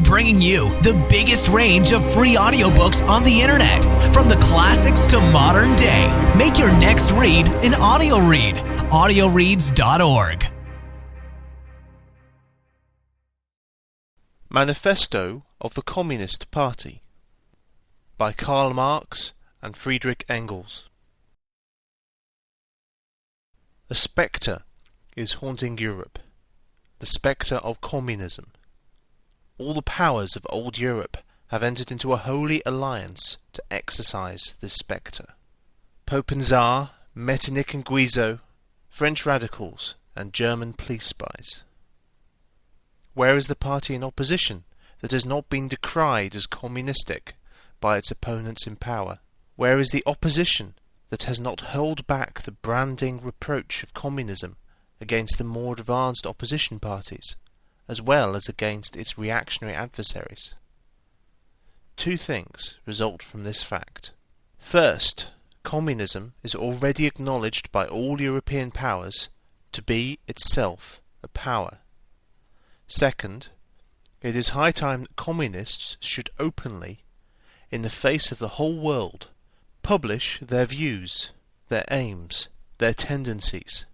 bringing you the biggest range of free audiobooks on the internet, from the classics to modern day. Make your next read an audio read. audioreads.org. Manifesto of the Communist Party by Karl Marx and Friedrich Engels. A spectre is haunting Europe, the spectre of communism. All the powers of old Europe have entered into a holy alliance to exorcise this spectre. Pope and Tsar, Metternich and Guizot, French radicals and German police spies. Where is the party in opposition that has not been decried as communistic by its opponents in power? Where is the opposition that has not hurled back the branding reproach of communism against the more advanced opposition parties, as well as against its reactionary adversaries? Two things result from this fact. First, communism is already acknowledged by all European powers to be itself a power. Second, it is high time that communists should openly, in the face of the whole world, publish their views, their aims, their tendencies,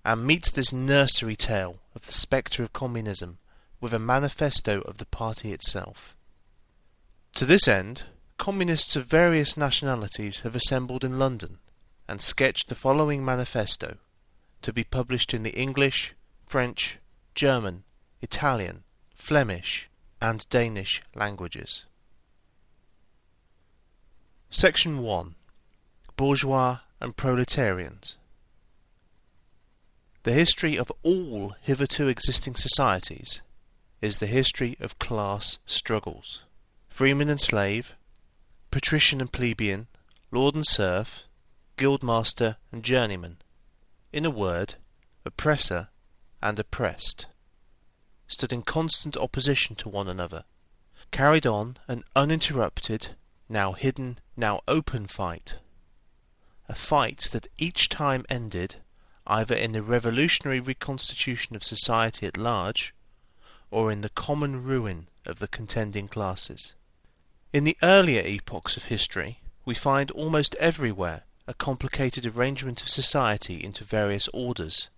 and meet this nursery tale of the spectre of communism with a manifesto of the party itself. To this end, communists of various nationalities have assembled in London and sketched the following manifesto, to be published in the English, French, German, Italian, Flemish, and Danish languages. Section 1. Bourgeois and Proletarians. The history of all hitherto existing societies is the history of class struggles. Freeman and slave, patrician and plebeian, lord and serf, guildmaster and journeyman. In a word, oppressor and oppressed, stood in constant opposition to one another, carried on an uninterrupted, now hidden, now open fight. A fight that each time ended either in the revolutionary reconstitution of society at large, or in the common ruin of the contending classes. In the earlier epochs of history, we find almost everywhere a complicated arrangement of society into various orders,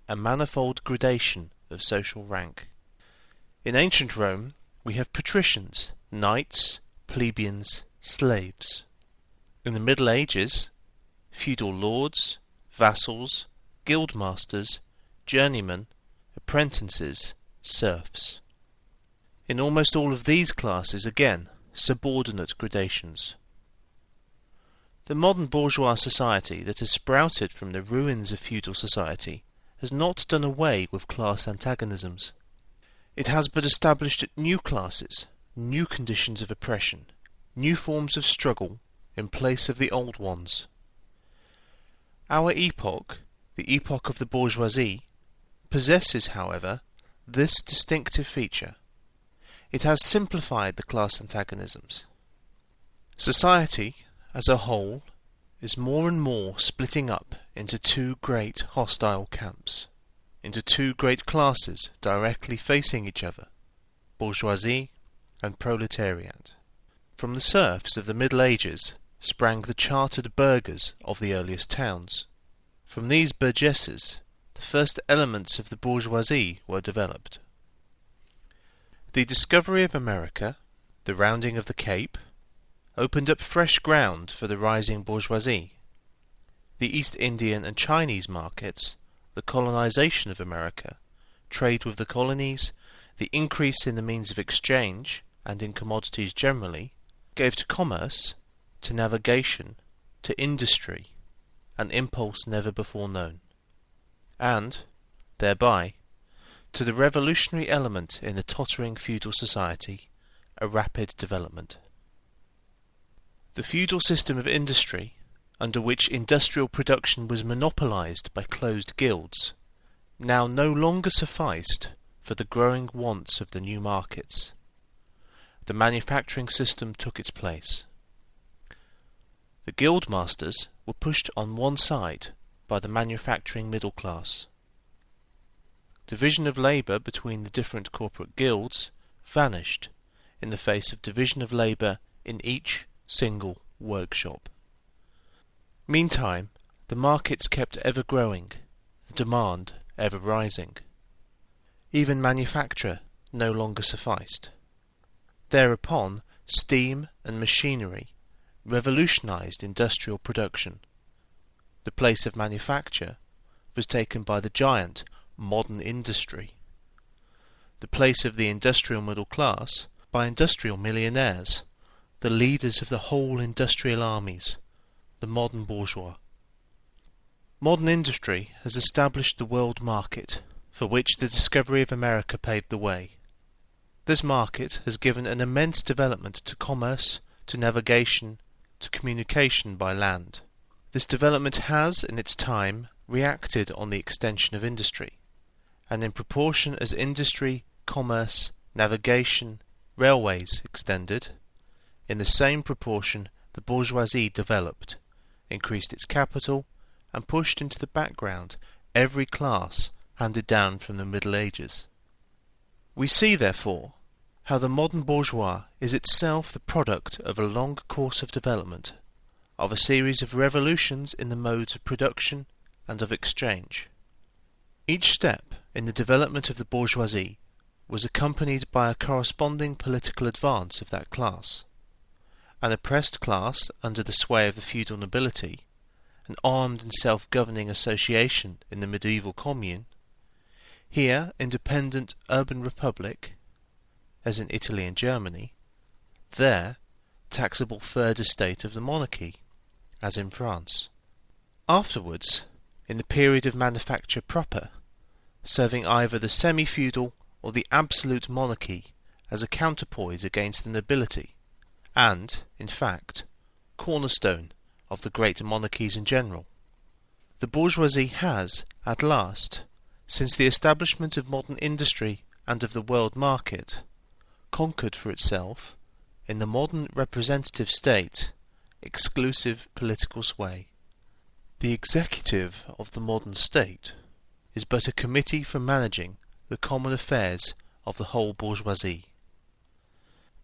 a manifold gradation of social rank. In ancient Rome, we have patricians, knights, plebeians, slaves. In the Middle Ages, feudal lords, vassals, guildmasters, journeymen, apprentices, serfs. In almost all of these classes, again, subordinate gradations. The modern bourgeois society that has sprouted from the ruins of feudal society has not done away with class antagonisms. It has but established new classes, new conditions of oppression, new forms of struggle in place of the old ones. Our epoch, the epoch of the bourgeoisie, possesses, however, this distinctive feature. It has simplified the class antagonisms. Society, as a whole, is more and more splitting up into two great hostile camps, into two great classes directly facing each other, bourgeoisie and proletariat. From the serfs of the Middle Ages sprang the chartered burghers of the earliest towns. From these burgesses, the first elements of the bourgeoisie were developed. The discovery of America, the rounding of the Cape, opened up fresh ground for the rising bourgeoisie. The East Indian and Chinese markets, the colonization of America, trade with the colonies, the increase in the means of exchange, and in commodities generally, gave to commerce, to navigation, to industry, an impulse never before known, and, thereby, to the revolutionary element in the tottering feudal society, a rapid development. The feudal system of industry, under which industrial production was monopolized by closed guilds, now no longer sufficed for the growing wants of the new markets. The manufacturing system took its place. The guildmasters were pushed on one side by the manufacturing middle class. Division of labour between the different corporate guilds vanished in the face of division of labour in each single workshop. Meantime, the markets kept ever growing, the demand ever rising. Even manufacture no longer sufficed. Thereupon, steam and machinery revolutionized industrial production. The place of manufacture was taken by the giant modern industry. The place of the industrial middle class by industrial millionaires, the leaders of the whole industrial armies, the modern bourgeois. Modern industry has established the world market, for which the discovery of America paved the way. This market has given an immense development to commerce, to navigation, to communication by land. This development has, in its time, reacted on the extension of industry, and in proportion as industry, commerce, navigation, railways extended, in the same proportion the bourgeoisie developed, increased its capital, and pushed into the background every class handed down from the Middle Ages. We see, therefore, how the modern bourgeois is itself the product of a long course of development, of a series of revolutions in the modes of production and of exchange. Each step in the development of the bourgeoisie was accompanied by a corresponding political advance of that class. An oppressed class under the sway of the feudal nobility, an armed and self-governing association in the medieval commune, here independent urban republic, as in Italy and Germany, there taxable third estate of the monarchy, as in France. Afterwards, in the period of manufacture proper, serving either the semi-feudal or the absolute monarchy as a counterpoise against the nobility, and, in fact, cornerstone of the great monarchies in general. The bourgeoisie has, at last, since the establishment of modern industry and of the world market, conquered for itself, in the modern representative state, exclusive political sway. The executive of the modern state is but a committee for managing the common affairs of the whole bourgeoisie.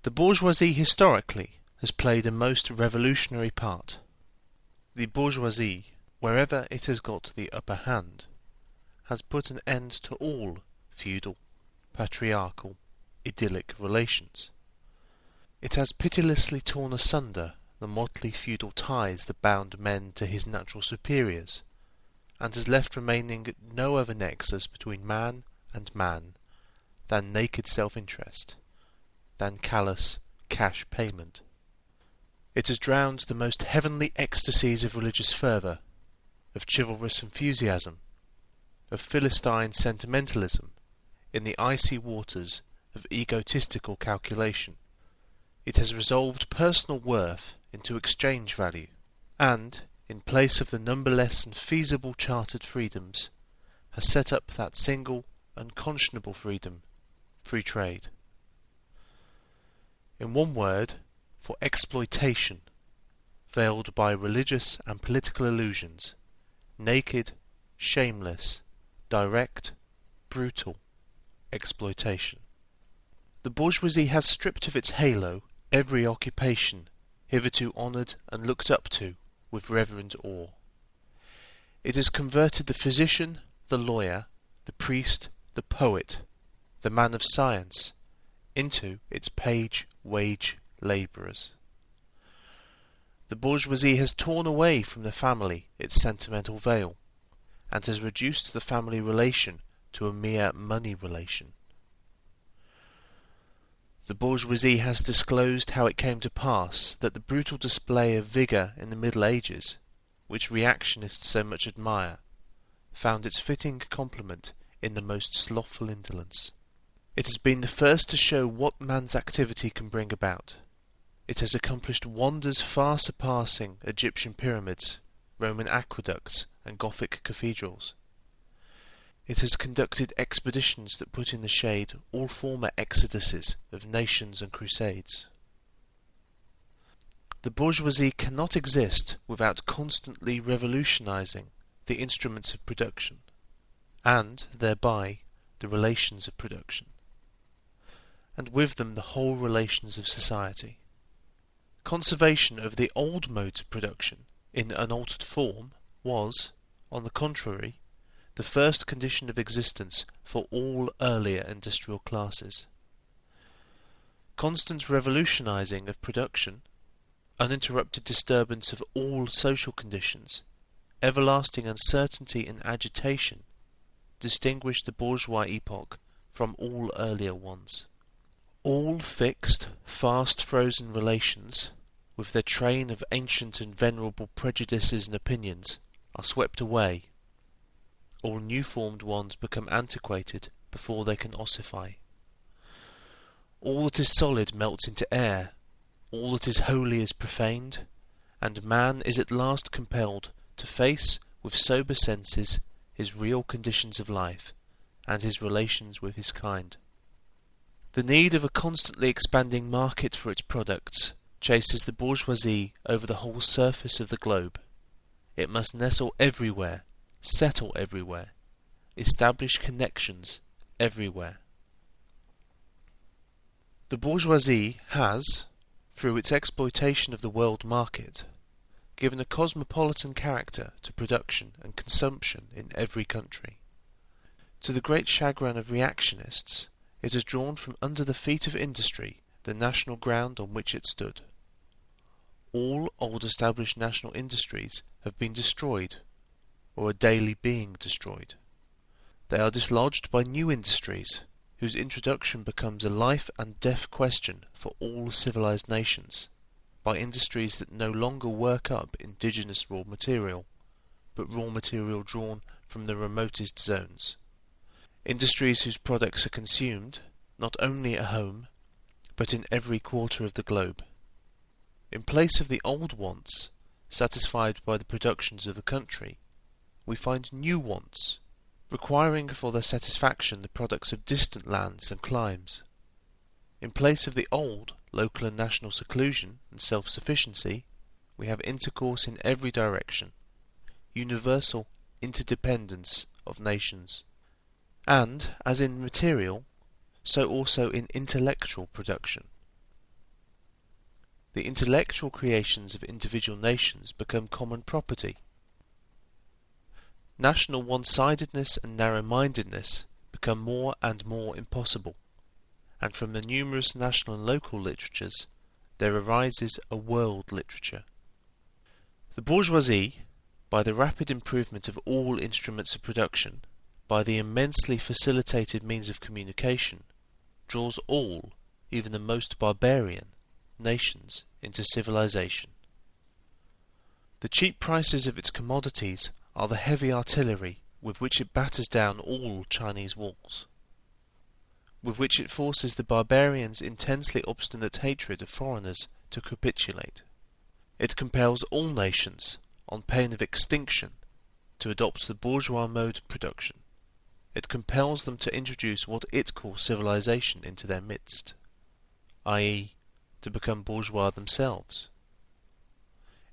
The bourgeoisie historically has played a most revolutionary part. The bourgeoisie, wherever it has got the upper hand, has put an end to all feudal, patriarchal, idyllic relations. It has pitilessly torn asunder the motley feudal ties that bound men to his natural superiors, and has left remaining no other nexus between man and man than naked self-interest, than callous cash payment. It has drowned the most heavenly ecstasies of religious fervour, of chivalrous enthusiasm, of Philistine sentimentalism in the icy waters of egotistical calculation. It has resolved personal worth into exchange value, and, in place of the numberless and feasible chartered freedoms, has set up that single, unconscionable freedom, free trade. In one word, for exploitation, veiled by religious and political illusions, naked, shameless, direct, brutal exploitation. The bourgeoisie has stripped of its halo every occupation hitherto honoured and looked up to with reverent awe. It has converted the physician, the lawyer, the priest, the poet, the man of science, into its page-wage labourers. The bourgeoisie has torn away from the family its sentimental veil, and has reduced the family relation to a mere money relation. The bourgeoisie has disclosed how it came to pass that the brutal display of vigour in the Middle Ages, which reactionists so much admire, found its fitting complement in the most slothful indolence. It has been the first to show what man's activity can bring about. It has accomplished wonders far surpassing Egyptian pyramids, Roman aqueducts, and Gothic cathedrals. It has conducted expeditions that put in the shade all former exoduses of nations and crusades. The bourgeoisie cannot exist without constantly revolutionizing the instruments of production, and, thereby, the relations of production. and with them the whole relations of society. Conservation of the old modes of production in unaltered form was, on the contrary, the first condition of existence for all earlier industrial classes. Constant revolutionizing of production, uninterrupted disturbance of all social conditions, everlasting uncertainty and agitation distinguished the bourgeois epoch from all earlier ones. All fixed, fast-frozen relations, with their train of ancient and venerable prejudices and opinions, are swept away. All new-formed ones become antiquated before they can ossify. All that is solid melts into air, all that is holy is profaned, and man is at last compelled to face with sober senses his real conditions of life and his relations with his kind. The need of a constantly expanding market for its products chases the bourgeoisie over the whole surface of the globe. It must nestle everywhere, settle everywhere, establish connections everywhere. The bourgeoisie has, through its exploitation of the world market, given a cosmopolitan character to production and consumption in every country. To the great chagrin of reactionists, it has drawn from under the feet of industry the national ground on which it stood. All old established national industries have been destroyed, or are daily being destroyed. They are dislodged by new industries, whose introduction becomes a life and death question for all civilized nations, by industries that no longer work up indigenous raw material, but raw material drawn from the remotest zones. Industries whose products are consumed, not only at home, but in every quarter of the globe. In place of the old wants, satisfied by the productions of the country, we find new wants, requiring for their satisfaction the products of distant lands and climes. In place of the old local and national seclusion and self-sufficiency, we have intercourse in every direction, universal interdependence of nations. And, as in material, so also in intellectual production. The intellectual creations of individual nations become common property. National one-sidedness and narrow-mindedness become more and more impossible, and from the numerous national and local literatures there arises a world literature. The bourgeoisie, by the rapid improvement of all instruments of production, by the immensely facilitated means of communication, draws all, even the most barbarian, nations into civilization. The cheap prices of its commodities are the heavy artillery with which it batters down all Chinese walls, with which it forces the barbarians' intensely obstinate hatred of foreigners to capitulate. It compels all nations, on pain of extinction, to adopt the bourgeois mode of production. It compels them to introduce what it calls civilization into their midst, i.e., to become bourgeois themselves.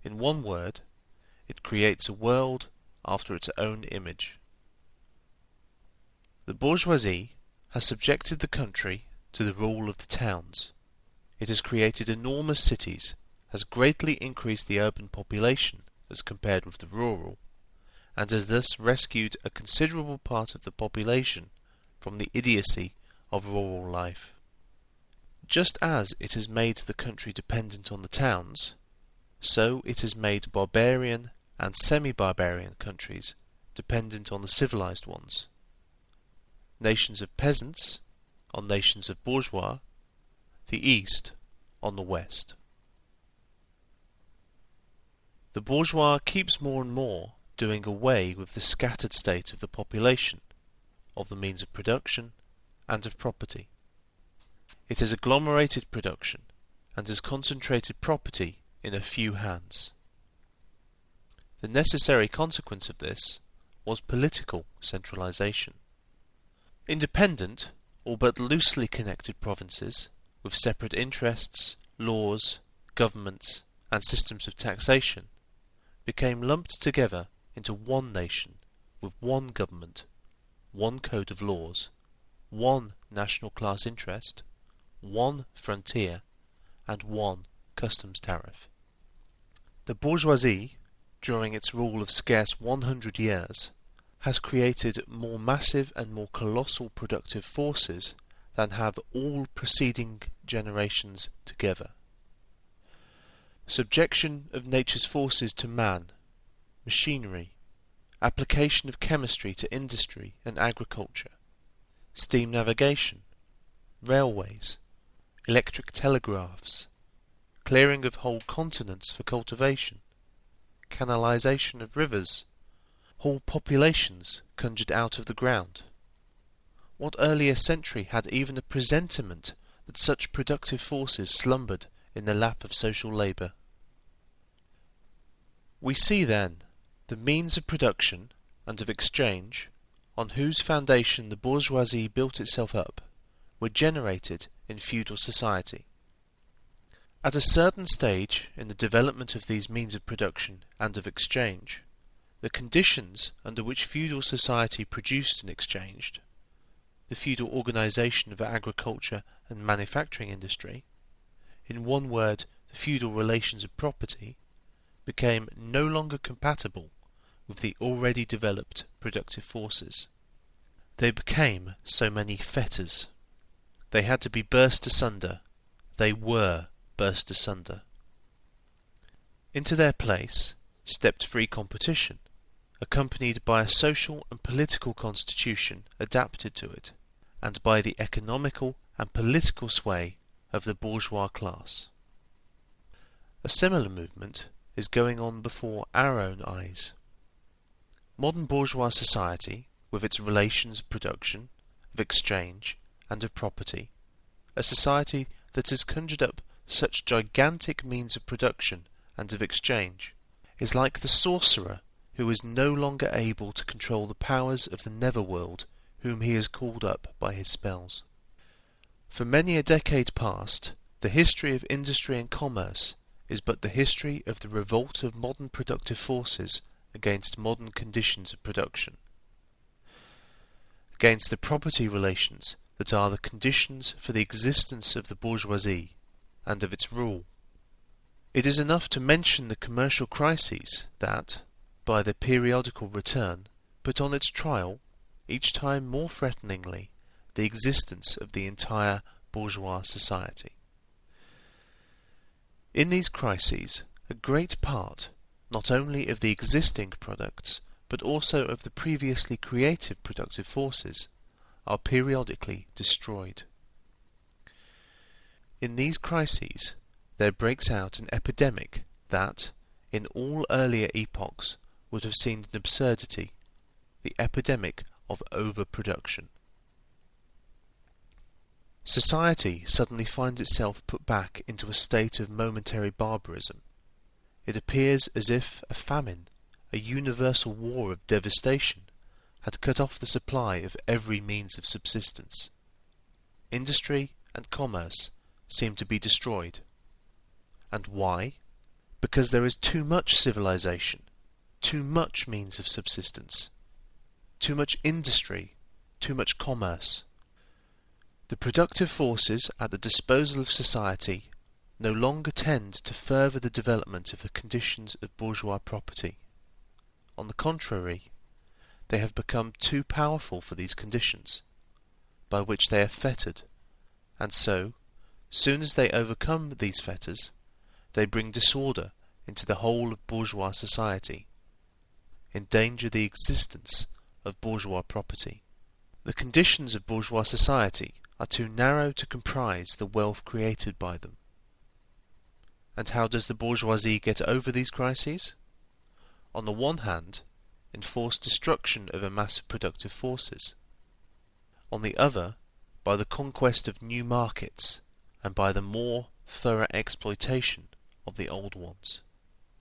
In one word, it creates a world after its own image. The bourgeoisie has subjected the country to the rule of the towns. It has created enormous cities, has greatly increased the urban population as compared with the rural, and has thus rescued a considerable part of the population from the idiocy of rural life. Just as it has made the country dependent on the towns, so it has made barbarian and semi-barbarian countries dependent on the civilized ones. Nations of peasants on nations of bourgeois, the East on the West. The bourgeois keeps more and more doing away with the scattered state of the population, of the means of production, and of property. It has agglomerated production, and has concentrated property in a few hands. The necessary consequence of this was political centralization. Independent, or but loosely connected provinces, with separate interests, laws, governments, and systems of taxation, became lumped together into one nation, with one government, one code of laws, one national class interest, one frontier and one customs tariff. The bourgeoisie, during its rule of scarce 100 years, has created more massive and more colossal productive forces than have all preceding generations together. Subjection of nature's forces to man, machinery, application of chemistry to industry and agriculture, steam navigation, railways, electric telegraphs, clearing of whole continents for cultivation, canalization of rivers, whole populations conjured out of the ground. What earlier century had even a presentiment that such productive forces slumbered in the lap of social labour? We see then the means of production and of exchange, on whose foundation the bourgeoisie built itself up, were generated in feudal society. At a certain stage in the development of these means of production and of exchange, the conditions under which feudal society produced and exchanged, the feudal organisation of agriculture and manufacturing industry, in one word, the feudal relations of property, became no longer compatible with the already developed productive forces. They became so many fetters. They had to be burst asunder. They were burst asunder. Into their place stepped free competition, accompanied by a social and political constitution adapted to it, and by the economical and political sway of the bourgeois class. A similar movement is going on before our own eyes. Modern bourgeois society, with its relations of production, of exchange, and of property, a society that has conjured up such gigantic means of production and of exchange, is like the sorcerer who is no longer able to control the powers of the netherworld whom he has called up by his spells. For many a decade past, the history of industry and commerce is but the history of the revolt of modern productive forces against modern conditions of production, against the property relations that are the conditions for the existence of the bourgeoisie and of its rule. It is enough to mention the commercial crises that, by their periodical return, put on its trial, each time more threateningly, the existence of the entire bourgeois society. In these crises, a great part, not only of the existing products, but also of the previously creative productive forces, are periodically destroyed. In these crises, there breaks out an epidemic that, in all earlier epochs, would have seemed an absurdity, the epidemic of overproduction. Society suddenly finds itself put back into a state of momentary barbarism. It appears as if a famine, a universal war of devastation, had cut off the supply of every means of subsistence. Industry and commerce seem to be destroyed. And why? Because there is too much civilization, too much means of subsistence, too much industry, too much commerce. The productive forces at the disposal of society no longer tend to further the development of the conditions of bourgeois property. On the contrary, they have become too powerful for these conditions, by which they are fettered, and so, soon as they overcome these fetters, they bring disorder into the whole of bourgeois society, endanger the existence of bourgeois property. The conditions of bourgeois society are too narrow to comprise the wealth created by them. And how does the bourgeoisie get over these crises? On the one hand, enforced destruction of a mass of productive forces. On the other, by the conquest of new markets, and by the more thorough exploitation of the old ones.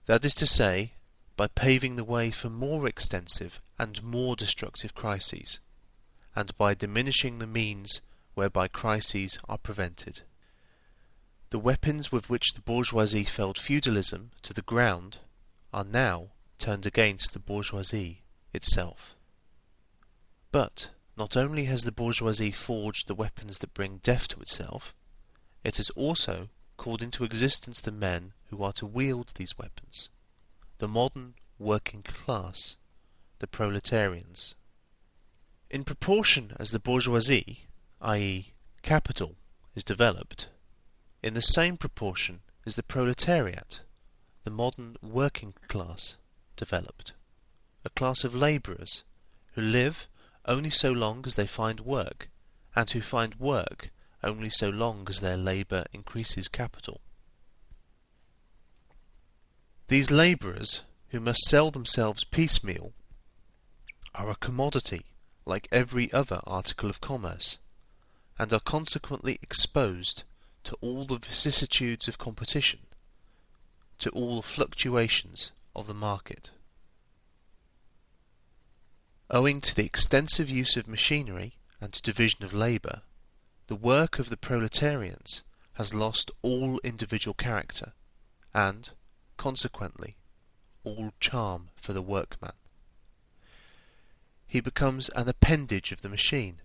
That is to say, by paving the way for more extensive and more destructive crises, and by diminishing the means whereby crises are prevented. The weapons with which the bourgeoisie felled feudalism to the ground are now turned against the bourgeoisie itself. But not only has the bourgeoisie forged the weapons that bring death to itself, it has also called into existence the men who are to wield these weapons, the modern working class, the proletarians. In proportion as the bourgeoisie, i.e. capital, is developed, in the same proportion is the proletariat, the modern working class, developed, a class of labourers who live only so long as they find work, and who find work only so long as their labour increases capital. These labourers, who must sell themselves piecemeal, are a commodity like every other article of commerce, and are consequently exposed to all the vicissitudes of competition, to all the fluctuations of the market. Owing to the extensive use of machinery and division of labour, the work of the proletarians has lost all individual character, and, consequently, all charm for the workman. He becomes an appendage of the machine,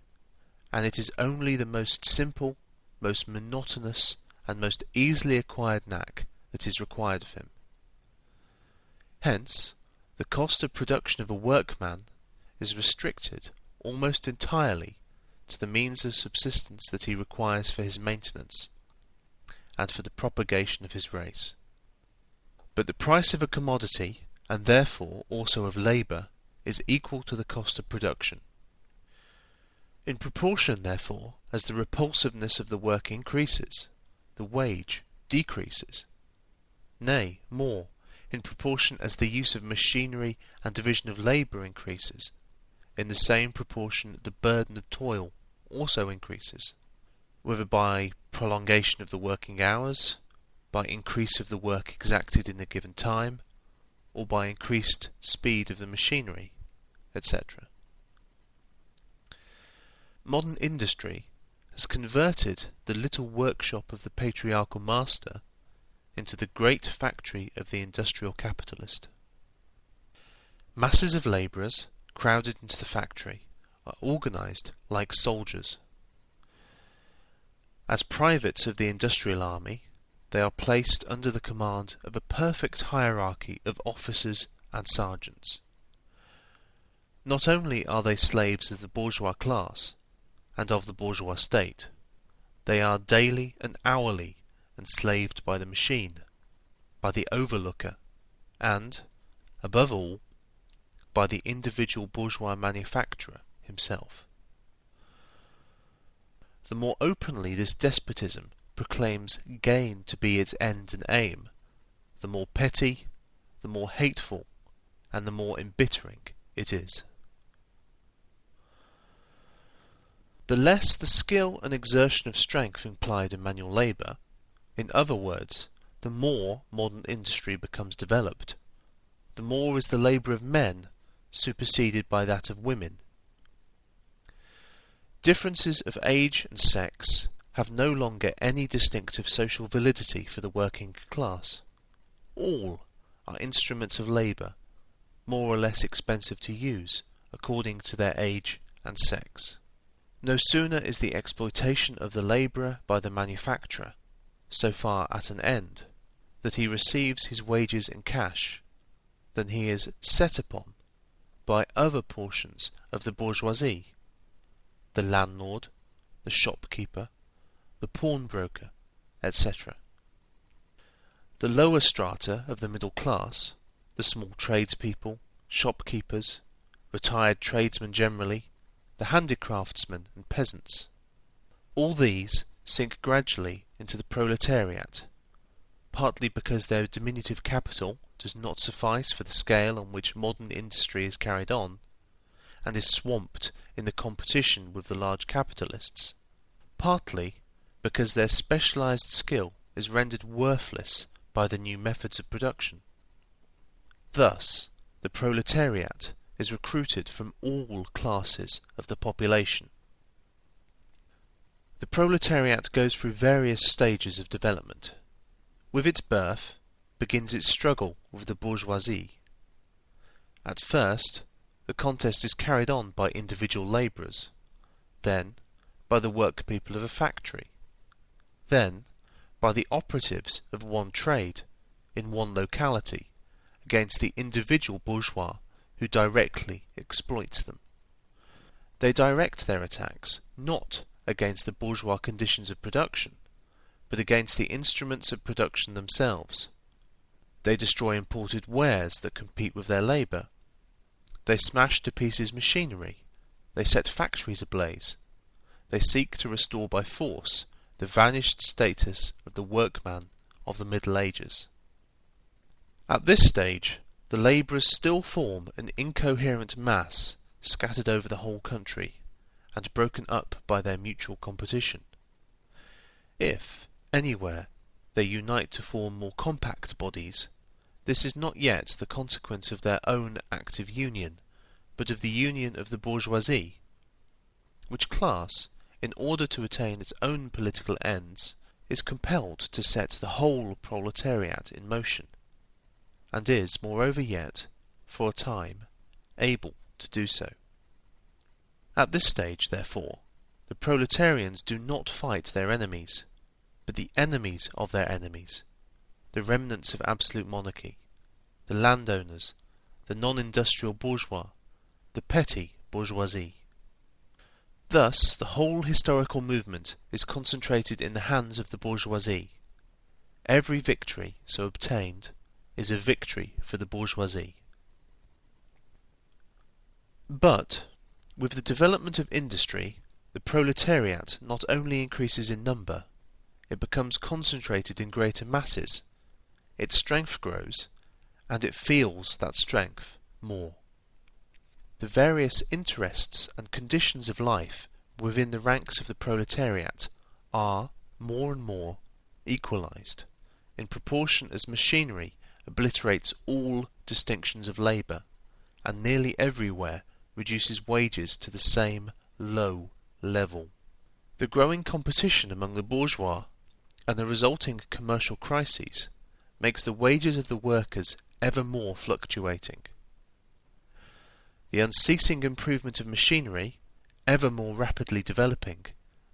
and it is only the most simple, most monotonous, and most easily acquired knack that is required of him. Hence, the cost of production of a workman is restricted almost entirely to the means of subsistence that he requires for his maintenance, and for the propagation of his race. But the price of a commodity, and therefore also of labour, is equal to the cost of production. In proportion, therefore, as the repulsiveness of the work increases, the wage decreases. Nay, more, in proportion as the use of machinery and division of labour increases, in the same proportion the burden of toil also increases, whether by prolongation of the working hours, by increase of the work exacted in a given time, or by increased speed of the machinery, etc. Modern industry has converted the little workshop of the patriarchal master into the great factory of the industrial capitalist. Masses of labourers crowded into the factory are organised like soldiers. As privates of the industrial army, they are placed under the command of a perfect hierarchy of officers and sergeants. Not only are they slaves of the bourgeois class and of the bourgeois state, they are daily and hourly enslaved by the machine, by the overlooker, and, above all, by the individual bourgeois manufacturer himself. The more openly this despotism proclaims gain to be its end and aim, the more petty, the more hateful, and the more embittering it is. The less the skill and exertion of strength implied in manual labour, in other words, the more modern industry becomes developed, the more is the labour of men superseded by that of women. Differences of age and sex have no longer any distinctive social validity for the working class. All are instruments of labour, more or less expensive to use, according to their age and sex. No sooner is the exploitation of the labourer by the manufacturer so far at an end that he receives his wages in cash, than he is set upon by other portions of the bourgeoisie, the landlord, the shopkeeper, the pawnbroker, etc. The lower strata of the middle class, the small tradespeople, shopkeepers, retired tradesmen generally, the handicraftsmen and peasants, all these sink gradually into the proletariat, partly because their diminutive capital does not suffice for the scale on which modern industry is carried on, and is swamped in the competition with the large capitalists, partly because their specialized skill is rendered worthless by the new methods of production. Thus, the proletariat is recruited from all classes of the population. The proletariat goes through various stages of development. With its birth begins its struggle with the bourgeoisie. At first, the contest is carried on by individual labourers, then by the workpeople of a factory, then by the operatives of one trade, in one locality, against the individual bourgeois who directly exploits them. They direct their attacks not against the bourgeois conditions of production, but against the instruments of production themselves. They destroy imported wares that compete with their labour. They smash to pieces machinery. They set factories ablaze. They seek to restore by force the vanished status of the workman of the Middle Ages. At this stage, the labourers still form an incoherent mass scattered over the whole country, and broken up by their mutual competition. If, anywhere, they unite to form more compact bodies, this is not yet the consequence of their own active union, but of the union of the bourgeoisie, which class, in order to attain its own political ends, is compelled to set the whole proletariat in motion, and is, moreover yet, for a time, able to do so. At this stage, therefore, the proletarians do not fight their enemies, but the enemies of their enemies, the remnants of absolute monarchy, the landowners, the non-industrial bourgeois, the petty bourgeoisie. Thus, the whole historical movement is concentrated in the hands of the bourgeoisie. Every victory so obtained is a victory for the bourgeoisie. But, with the development of industry, the proletariat not only increases in number, it becomes concentrated in greater masses, its strength grows, and it feels that strength more. The various interests and conditions of life within the ranks of the proletariat are, more and more, equalized, in proportion as machinery obliterates all distinctions of labour, and nearly everywhere reduces wages to the same low level. The growing competition among the bourgeois and the resulting commercial crises makes the wages of the workers ever more fluctuating. The unceasing improvement of machinery, ever more rapidly developing,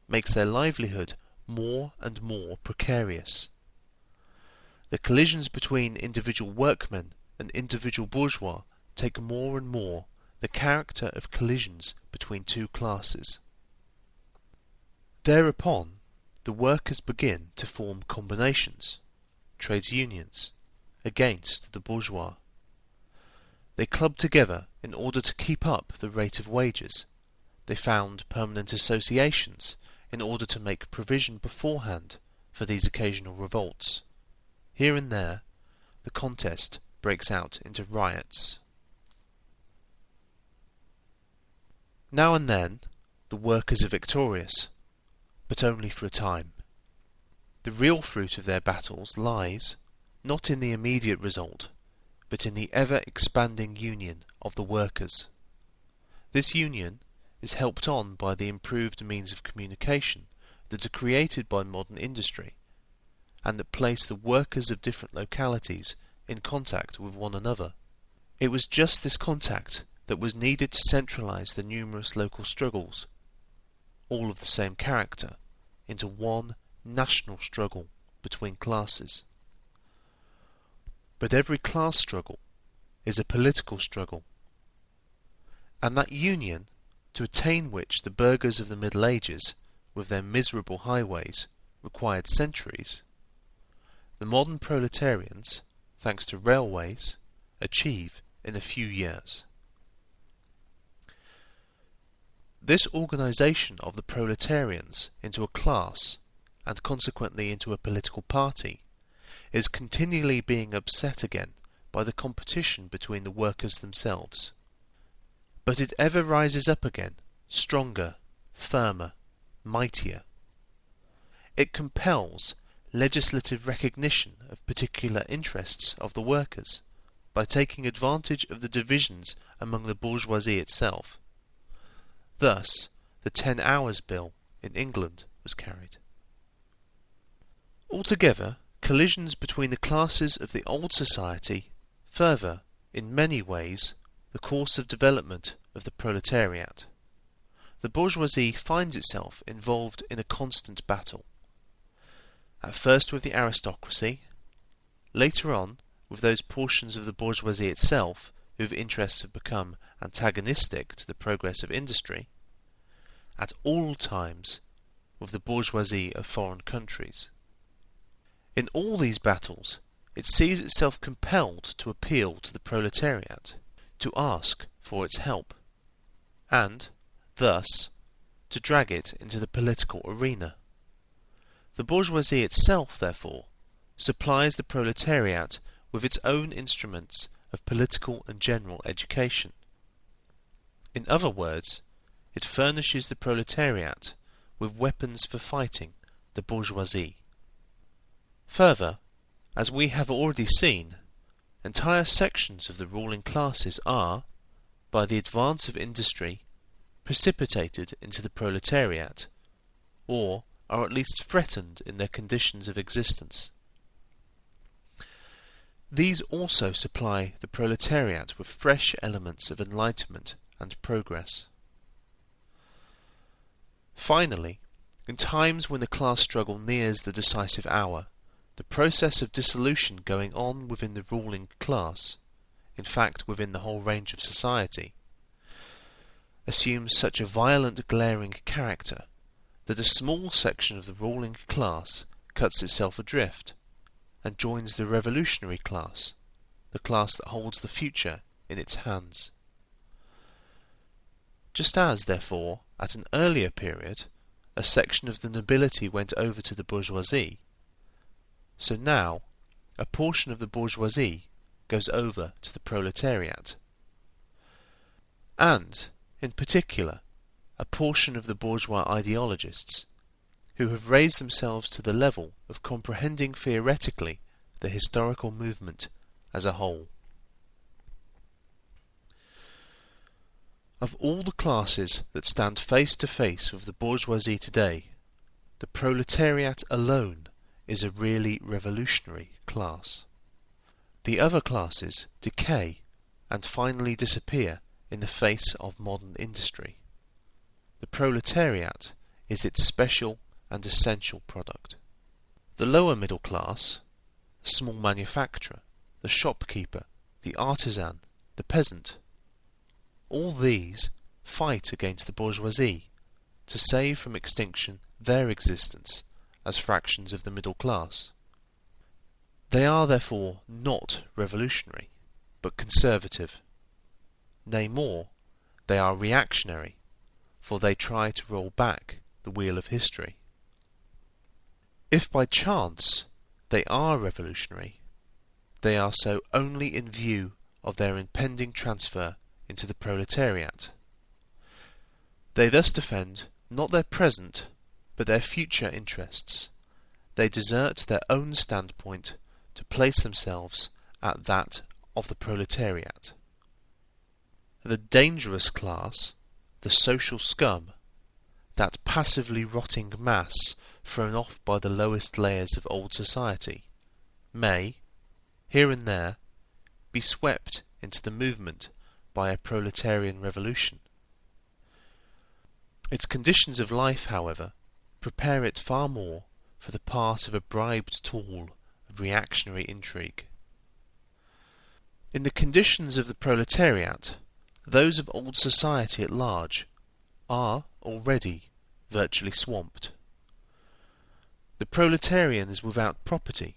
makes their livelihood more and more precarious. The collisions between individual workmen and individual bourgeois take more and more the character of collisions between two classes. Thereupon, the workers begin to form combinations, trades unions, against the bourgeois. They club together in order to keep up the rate of wages. They found permanent associations in order to make provision beforehand for these occasional revolts. Here and there, the contest breaks out into riots. Now and then, the workers are victorious, but only for a time. The real fruit of their battles lies, not in the immediate result, but in the ever-expanding union of the workers. This union is helped on by the improved means of communication that are created by modern industry, and that place the workers of different localities in contact with one another. It was just this contact that was needed to centralize the numerous local struggles, all of the same character, into one national struggle between classes. But every class struggle is a political struggle, and that union, to attain which the burghers of the Middle Ages, with their miserable highways, required centuries, the modern proletarians, thanks to railways, achieve in a few years. This organisation of the proletarians into a class, and consequently into a political party, is continually being upset again by the competition between the workers themselves. But it ever rises up again, stronger, firmer, mightier. It compels legislative recognition of particular interests of the workers, by taking advantage of the divisions among the bourgeoisie itself. Thus, the 10 Hours Bill in England was carried. Altogether, collisions between the classes of the old society further, in many ways, the course of development of the proletariat. The bourgeoisie finds itself involved in a constant battle. at first with the aristocracy, later on with those portions of the bourgeoisie itself whose interests have become antagonistic to the progress of industry, at all times with the bourgeoisie of foreign countries. In all these battles, it sees itself compelled to appeal to the proletariat, to ask for its help, and, thus, to drag it into the political arena. The bourgeoisie itself, therefore, supplies the proletariat with its own instruments of political and general education. In other words, it furnishes the proletariat with weapons for fighting the bourgeoisie. Further, as we have already seen, entire sections of the ruling classes are, by the advance of industry, precipitated into the proletariat, or are at least threatened in their conditions of existence. These also supply the proletariat with fresh elements of enlightenment and progress. Finally, in times when the class struggle nears the decisive hour, the process of dissolution going on within the ruling class, in fact within the whole range of society, assumes such a violent glaring character that a small section of the ruling class cuts itself adrift and joins the revolutionary class, the class that holds the future in its hands. Just as, therefore, at an earlier period, a section of the nobility went over to the bourgeoisie, so now a portion of the bourgeoisie goes over to the proletariat. And, in particular, a portion of the bourgeois ideologists, who have raised themselves to the level of comprehending theoretically the historical movement as a whole. Of all the classes that stand face to face with the bourgeoisie today, the proletariat alone is a really revolutionary class. The other classes decay and finally disappear in the face of modern industry. The proletariat is its special and essential product. The lower middle class, the small manufacturer, the shopkeeper, the artisan, the peasant, all these fight against the bourgeoisie to save from extinction their existence as fractions of the middle class. They are therefore not revolutionary, but conservative. Nay more, they are reactionary, for they try to roll back the wheel of history. If by chance they are revolutionary, they are so only in view of their impending transfer into the proletariat. They thus defend not their present, but their future interests. They desert their own standpoint to place themselves at that of the proletariat. The dangerous class, the social scum, that passively rotting mass thrown off by the lowest layers of old society, may, here and there, be swept into the movement by a proletarian revolution. Its conditions of life, however, prepare it far more for the part of a bribed tool of reactionary intrigue. In the conditions of the proletariat, those of old society at large are already virtually swamped. The proletarian is without property.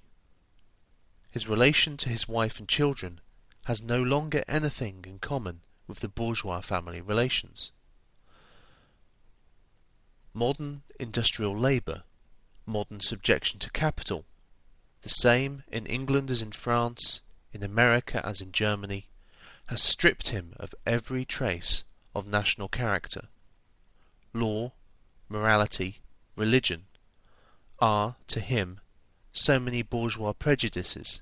His relation to his wife and children has no longer anything in common with the bourgeois family relations. Modern industrial labour, modern subjection to capital, the same in England as in France, in America as in Germany, has stripped him of every trace of national character. Law, morality, religion are, to him, so many bourgeois prejudices,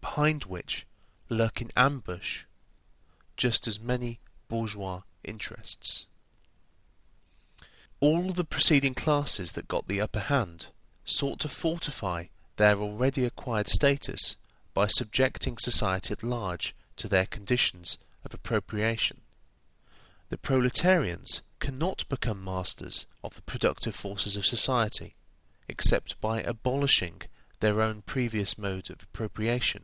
behind which lurk in ambush just as many bourgeois interests. All the preceding classes that got the upper hand sought to fortify their already acquired status by subjecting society at large to their conditions of appropriation. The proletarians cannot become masters of the productive forces of society. except by abolishing their own previous mode of appropriation,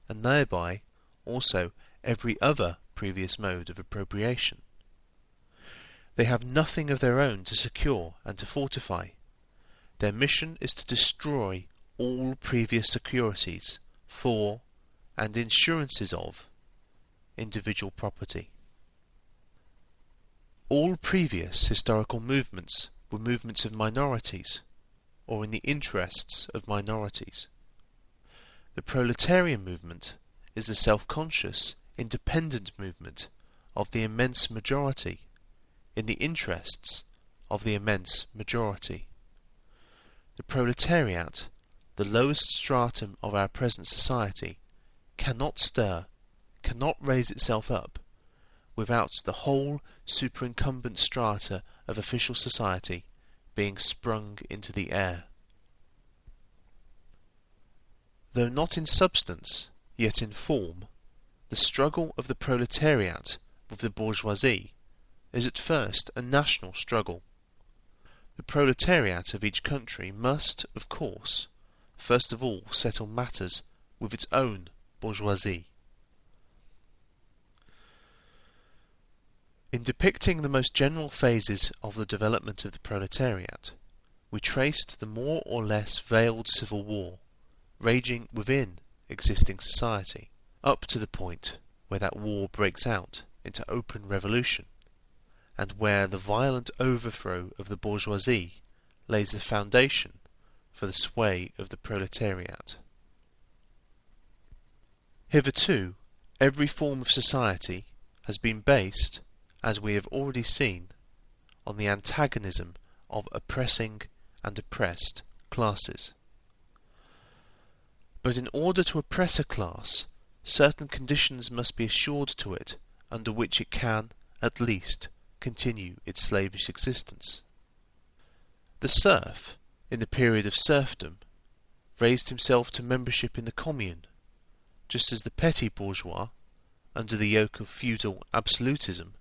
and thereby also every other previous mode of appropriation. They have nothing of their own to secure and to fortify. Their mission is to destroy all previous securities for, and insurances of, individual property. All previous historical movements were movements of minorities, or in the interests of minorities. The proletarian movement is the self-conscious, independent movement of the immense majority, in the interests of the immense majority. The proletariat, the lowest stratum of our present society, cannot stir, cannot raise itself up, without the whole superincumbent strata of official society being sprung into the air. Though not in substance, yet in form, the struggle of the proletariat with the bourgeoisie is at first a national struggle. The proletariat of each country must, of course, first of all settle matters with its own bourgeoisie. In depicting the most general phases of the development of the proletariat, we traced the more or less veiled civil war raging within existing society, up to the point where that war breaks out into open revolution, and where the violent overthrow of the bourgeoisie lays the foundation for the sway of the proletariat. Hitherto, every form of society has been based, as we have already seen, on the antagonism of oppressing and oppressed classes. But in order to oppress a class, certain conditions must be assured to it under which it can, at least, continue its slavish existence. The serf, in the period of serfdom, raised himself to membership in the commune, just as the petty bourgeois, under the yoke of feudal absolutism,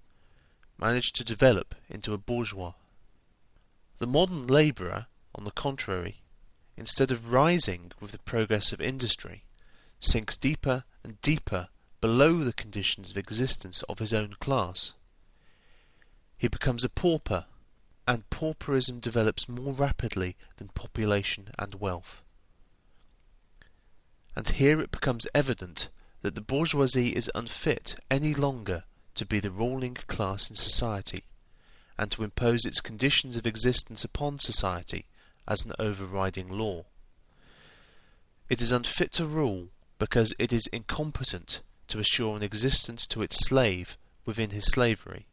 managed to develop into a bourgeois. The modern labourer, on the contrary, instead of rising with the progress of industry, sinks deeper and deeper below the conditions of existence of his own class. He becomes a pauper, and pauperism develops more rapidly than population and wealth. And here it becomes evident that the bourgeoisie is unfit any longer to be the ruling class in society, and to impose its conditions of existence upon society as an overriding law. It is unfit to rule because it is incompetent to assure an existence to its slave within his slavery,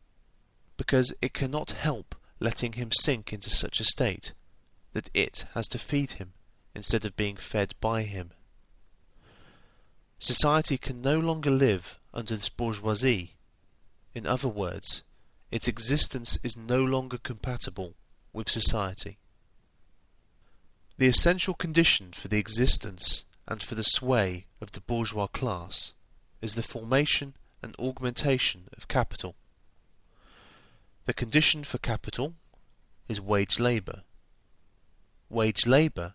because it cannot help letting him sink into such a state that it has to feed him instead of being fed by him. Society can no longer live under this bourgeoisie. In other words, its existence is no longer compatible with society. The essential condition for the existence and for the sway of the bourgeois class is the formation and augmentation of capital. The condition for capital is wage labour. Wage labour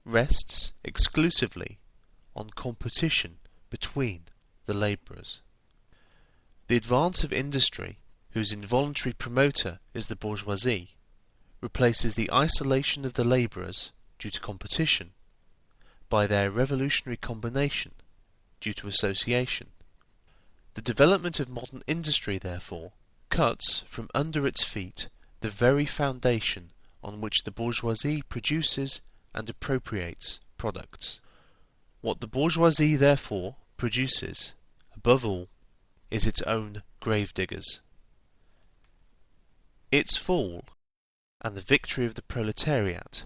rests exclusively on competition between the labourers. The advance of industry, whose involuntary promoter is the bourgeoisie, replaces the isolation of the labourers due to competition by their revolutionary combination due to association. The development of modern industry, therefore, cuts from under its feet the very foundation on which the bourgeoisie produces and appropriates products. What the bourgeoisie, therefore, produces, above all, is its own gravediggers. Its fall and the victory of the proletariat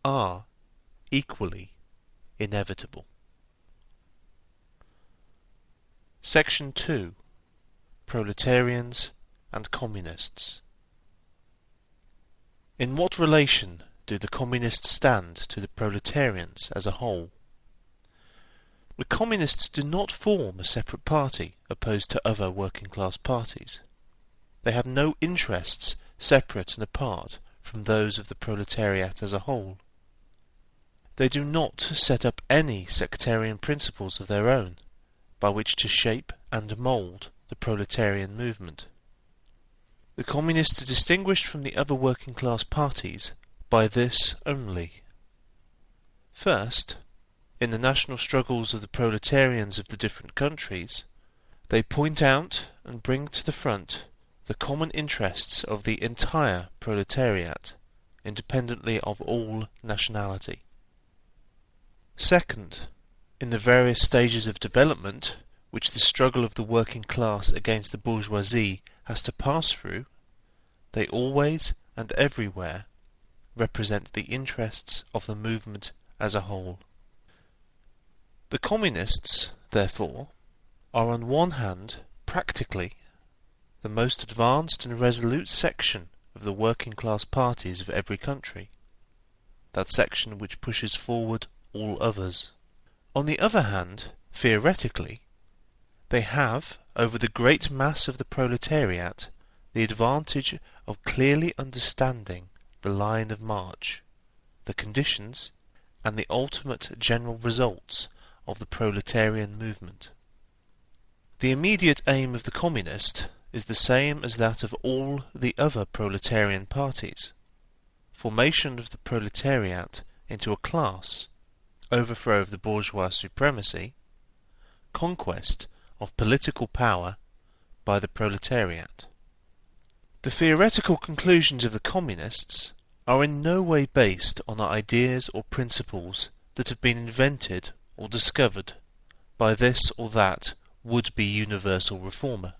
are equally inevitable. Section 2. Proletarians and Communists. In what relation do the Communists stand to the Proletarians as a whole? The Communists do not form a separate party opposed to other working class parties. They have no interests separate and apart from those of the proletariat as a whole. They do not set up any sectarian principles of their own by which to shape and mould the proletarian movement. The Communists are distinguished from the other working class parties by this only. First, in the national struggles of the proletarians of the different countries, they point out and bring to the front the common interests of the entire proletariat, independently of all nationality. Second, in the various stages of development which the struggle of the working class against the bourgeoisie has to pass through, they always and everywhere represent the interests of the movement as a whole. The Communists, therefore, are on one hand practically the most advanced and resolute section of the working class parties of every country, that section which pushes forward all others. On the other hand, theoretically, they have, over the great mass of the proletariat, the advantage of clearly understanding the line of march, the conditions, and the ultimate general results of the proletarian movement. The immediate aim of the Communist is the same as that of all the other proletarian parties: formation of the proletariat into a class, overthrow of the bourgeois supremacy, conquest of political power by the proletariat. The theoretical conclusions of the Communists are in no way based on ideas or principles that have been invented or discovered by this or that would-be universal reformer.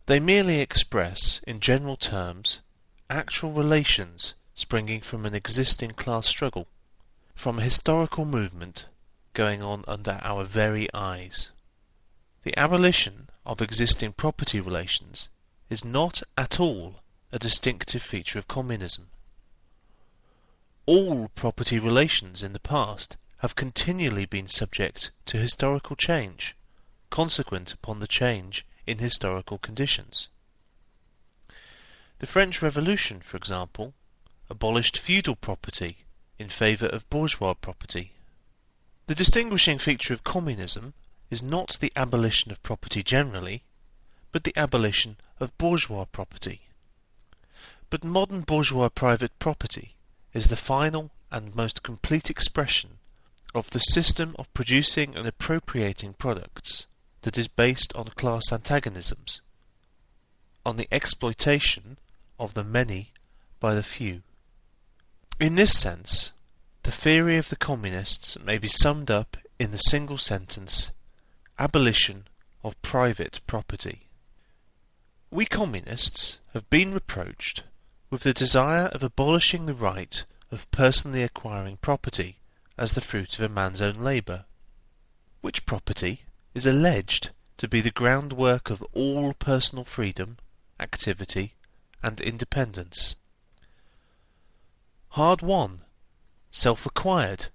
They merely express, in general terms, actual relations springing from an existing class struggle, from a historical movement going on under our very eyes. The abolition of existing property relations is not at all a distinctive feature of communism. All property relations in the past have continually been subject to historical change, consequent upon the change in historical conditions. The French Revolution, for example, abolished feudal property in favour of bourgeois property. The distinguishing feature of communism is not the abolition of property generally, but the abolition of bourgeois property. But modern bourgeois private property is the final and most complete expression of the system of producing and appropriating products that is based on class antagonisms, on the exploitation of the many by the few. In this sense, the theory of the Communists may be summed up in the single sentence: abolition of private property. We Communists have been reproached with the desire of abolishing the right of personally acquiring property as the fruit of a man's own labour, which property is alleged to be the groundwork of all personal freedom, activity, and independence. Hard-won, self-acquired,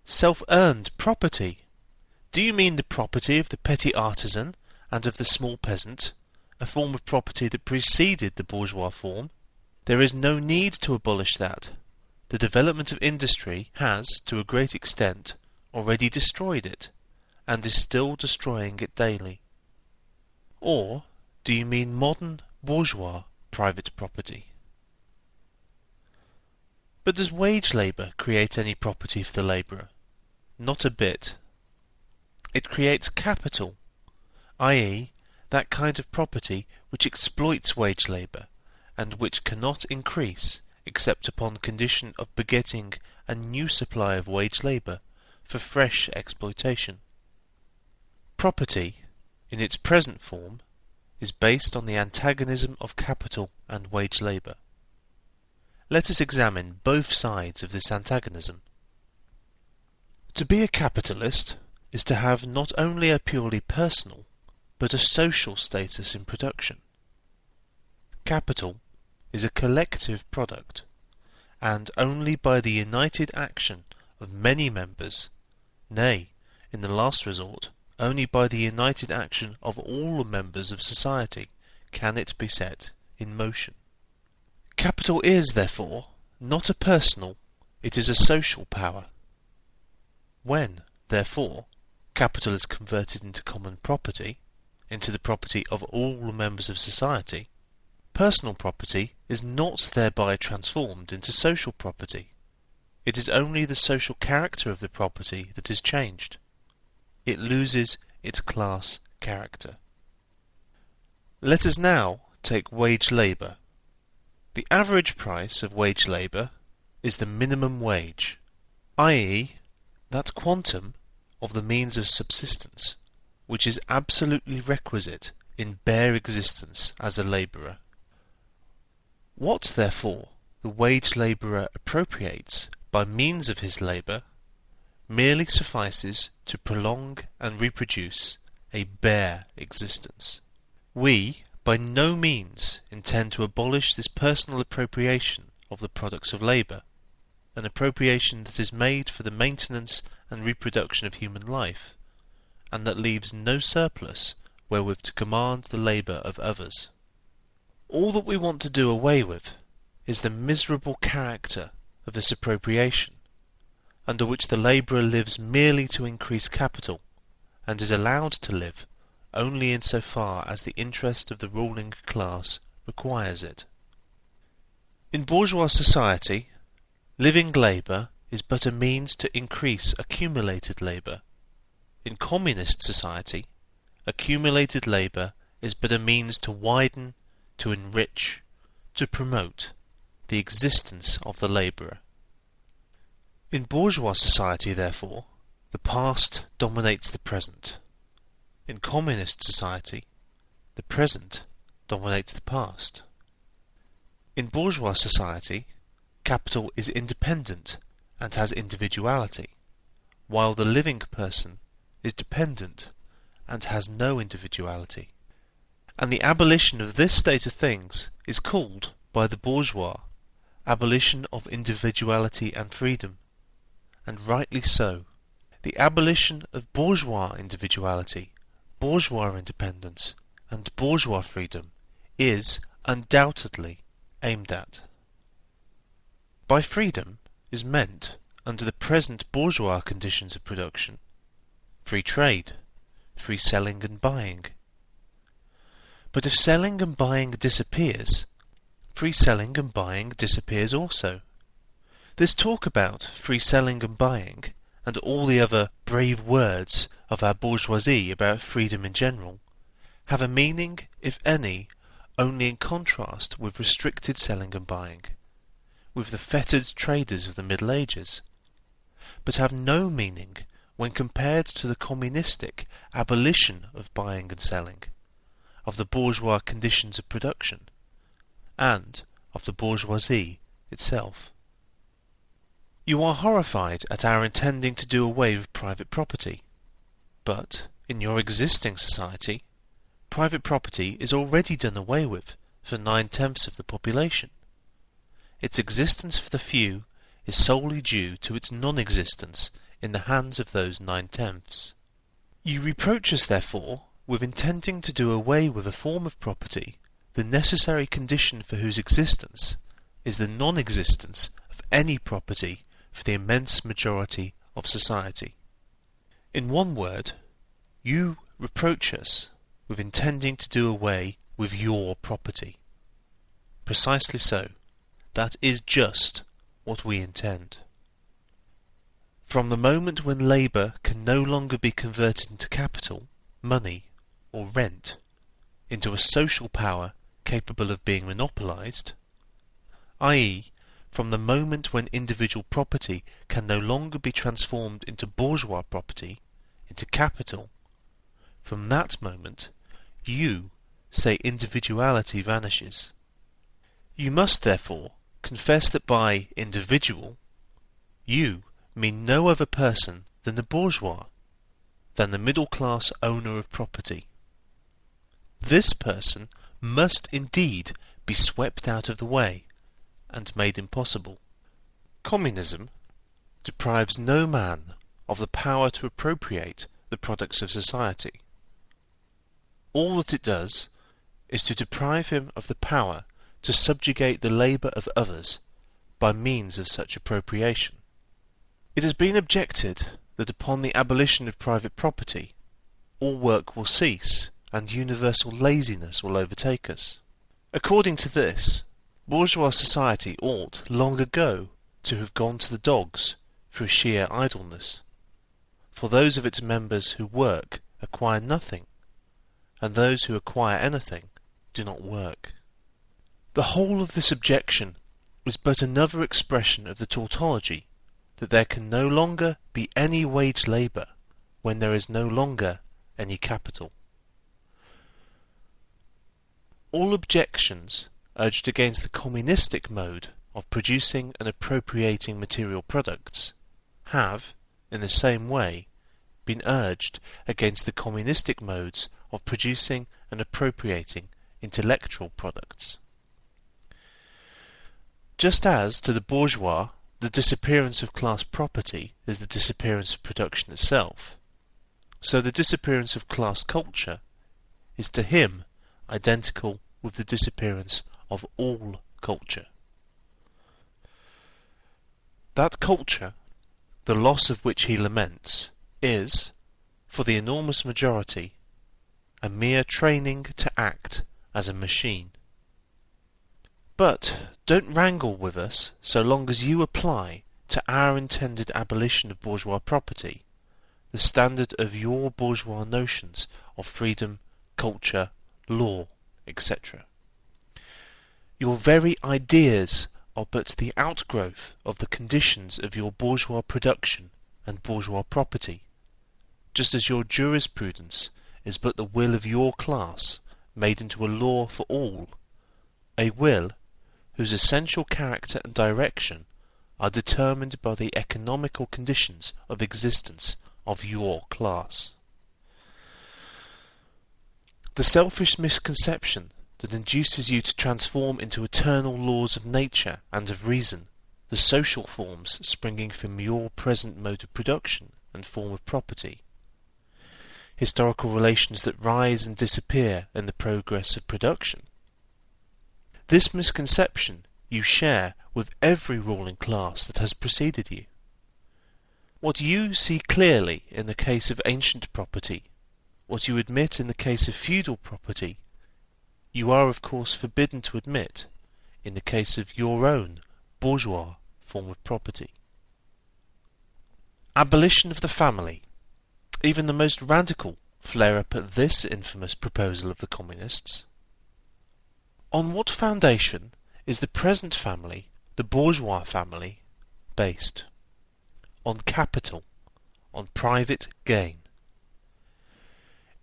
self-earned property. Do you mean the property of the petty artisan and of the small peasant, a form of property that preceded the bourgeois form? There is no need to abolish that. The development of industry has, to a great extent, already destroyed it, and is still destroying it daily. Or do you mean modern bourgeois private property? But does wage labour create any property for the labourer? Not a bit. It creates capital, i.e., that kind of property which exploits wage labour, and which cannot increase except upon condition of begetting a new supply of wage labour for fresh exploitation. Property, in its present form, is based on the antagonism of capital and wage labour. Let us examine both sides of this antagonism. To be a capitalist is to have not only a purely personal, but a social status in production. Capital is a collective product, and only by the united action of many members, nay, in the last resort, only by the united action of all the members of society, can it be set in motion. Capital is, therefore, not a personal, it is a social power. When, therefore, capital is converted into common property, into the property of all members of society, personal property is not thereby transformed into social property. It is only the social character of the property that is changed. It loses its class character. Let us now take wage labour. The average price of wage labour is the minimum wage, i.e., that quantum of the means of subsistence which is absolutely requisite in bare existence as a labourer. What, therefore, the wage labourer appropriates by means of his labour merely suffices to prolong and reproduce a bare existence. We by no means intend to abolish this personal appropriation of the products of labour, an appropriation that is made for the maintenance and reproduction of human life, and that leaves no surplus wherewith to command the labour of others. All that we want to do away with is the miserable character of this appropriation, under which the labourer lives merely to increase capital, and is allowed to live only in so far as the interest of the ruling class requires it. In bourgeois society, living labour is but a means to increase accumulated labour. In communist society, accumulated labour is but a means to widen, to enrich, to promote the existence of the labourer. In bourgeois society, therefore, the past dominates the present. In communist society, the present dominates the past. In bourgeois society, capital is independent and has individuality, while the living person is dependent and has no individuality. And the abolition of this state of things is called, by the bourgeois, abolition of individuality and freedom, and rightly so. The abolition of bourgeois individuality, bourgeois independence, and bourgeois freedom is undoubtedly aimed at. By freedom is meant, under the present bourgeois conditions of production, free trade, free selling and buying. But if selling and buying disappears, free selling and buying disappears also. This talk about free selling and buying, and all the other brave words of our bourgeoisie about freedom in general, have a meaning, if any, only in contrast with restricted selling and buying, with the fettered traders of the Middle Ages, but have no meaning when compared to the communistic abolition of buying and selling, of the bourgeois conditions of production, and of the bourgeoisie itself. You are horrified at our intending to do away with private property, but in your existing society, private property is already done away with for 9/10 of the population. Its existence for the few is solely due to its non-existence in the hands of those 9/10. You reproach us, therefore, with intending to do away with a form of property, the necessary condition for whose existence is the non-existence of any property for the immense majority of society. In one word, you reproach us with intending to do away with your property. Precisely so. That is just what we intend. From the moment when labour can no longer be converted into capital, money, or rent, into a social power capable of being monopolised, i.e., from the moment when individual property can no longer be transformed into bourgeois property, into capital, from that moment you say individuality vanishes. You must therefore confess that by individual you mean no other person than the bourgeois, than the middle-class owner of property. This person must indeed be swept out of the way and made impossible. Communism deprives no man of the power to appropriate the products of society. All that it does is to deprive him of the power to subjugate the labour of others by means of such appropriation. It has been objected that upon the abolition of private property, all work will cease and universal laziness will overtake us. According to this, bourgeois society ought long ago to have gone to the dogs through sheer idleness, for those of its members who work acquire nothing, and those who acquire anything do not work. The whole of this objection is but another expression of the tautology that there can no longer be any wage labour when there is no longer any capital. All objections urged against the communistic mode of producing and appropriating material products have, in the same way, been urged against the communistic modes of producing and appropriating intellectual products. Just as to the bourgeois the disappearance of class property is the disappearance of production itself, so the disappearance of class culture is to him identical with the disappearance of all culture. That culture, the loss of which he laments, is, for the enormous majority, a mere training to act as a machine. But don't wrangle with us so long as you apply to our intended abolition of bourgeois property the standard of your bourgeois notions of freedom, culture, law, etc. Your very ideas are but the outgrowth of the conditions of your bourgeois production and bourgeois property, just as your jurisprudence is but the will of your class made into a law for all, a will whose essential character and direction are determined by the economical conditions of existence of your class. The selfish misconception that induces you to transform into eternal laws of nature and of reason the social forms springing from your present mode of production and form of property, historical relations that rise and disappear in the progress of production. This misconception you share with every ruling class that has preceded you. What you see clearly in the case of ancient property, what you admit in the case of feudal property, you are of course forbidden to admit in the case of your own bourgeois form of property. Abolition of the family. Even the most radical flare up at this infamous proposal of the communists. On what foundation is the present family, the bourgeois family, based? On capital, on private gain.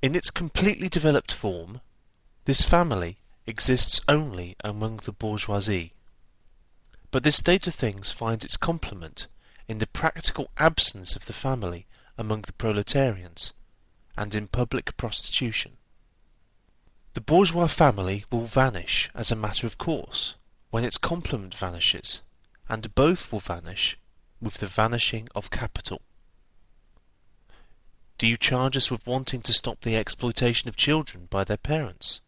In its completely developed form, this family exists only among the bourgeoisie. But this state of things finds its complement in the practical absence of the family among the proletarians, and in public prostitution. The bourgeois family will vanish as a matter of course when its complement vanishes, and both will vanish with the vanishing of capital. Do you charge us with wanting to stop the exploitation of children by their parents?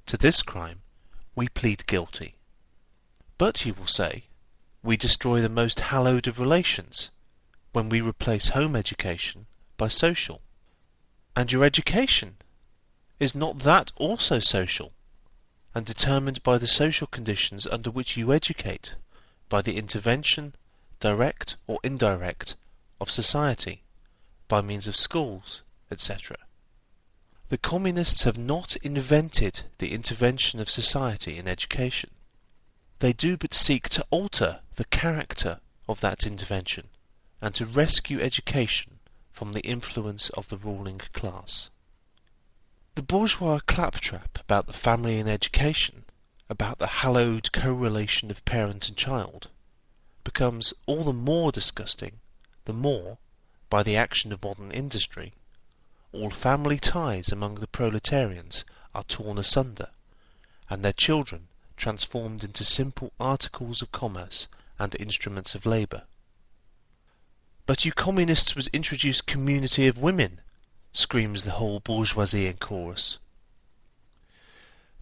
To this crime we plead guilty. But, you will say, we destroy the most hallowed of relations when we replace home education by social. And your education, is not that also social, and determined by the social conditions under which you educate, by the intervention, direct or indirect, of society, by means of schools, etc.? The communists have not invented the intervention of society in education. They do but seek to alter the character of that intervention, and to rescue education from the influence of the ruling class. The bourgeois claptrap about the family and education, about the hallowed correlation of parent and child, becomes all the more disgusting the more, by the action of modern industry, all family ties among the proletarians are torn asunder, and their children transformed into simple articles of commerce and instruments of labour. But you communists would introduce community of women, screams the whole bourgeoisie in chorus.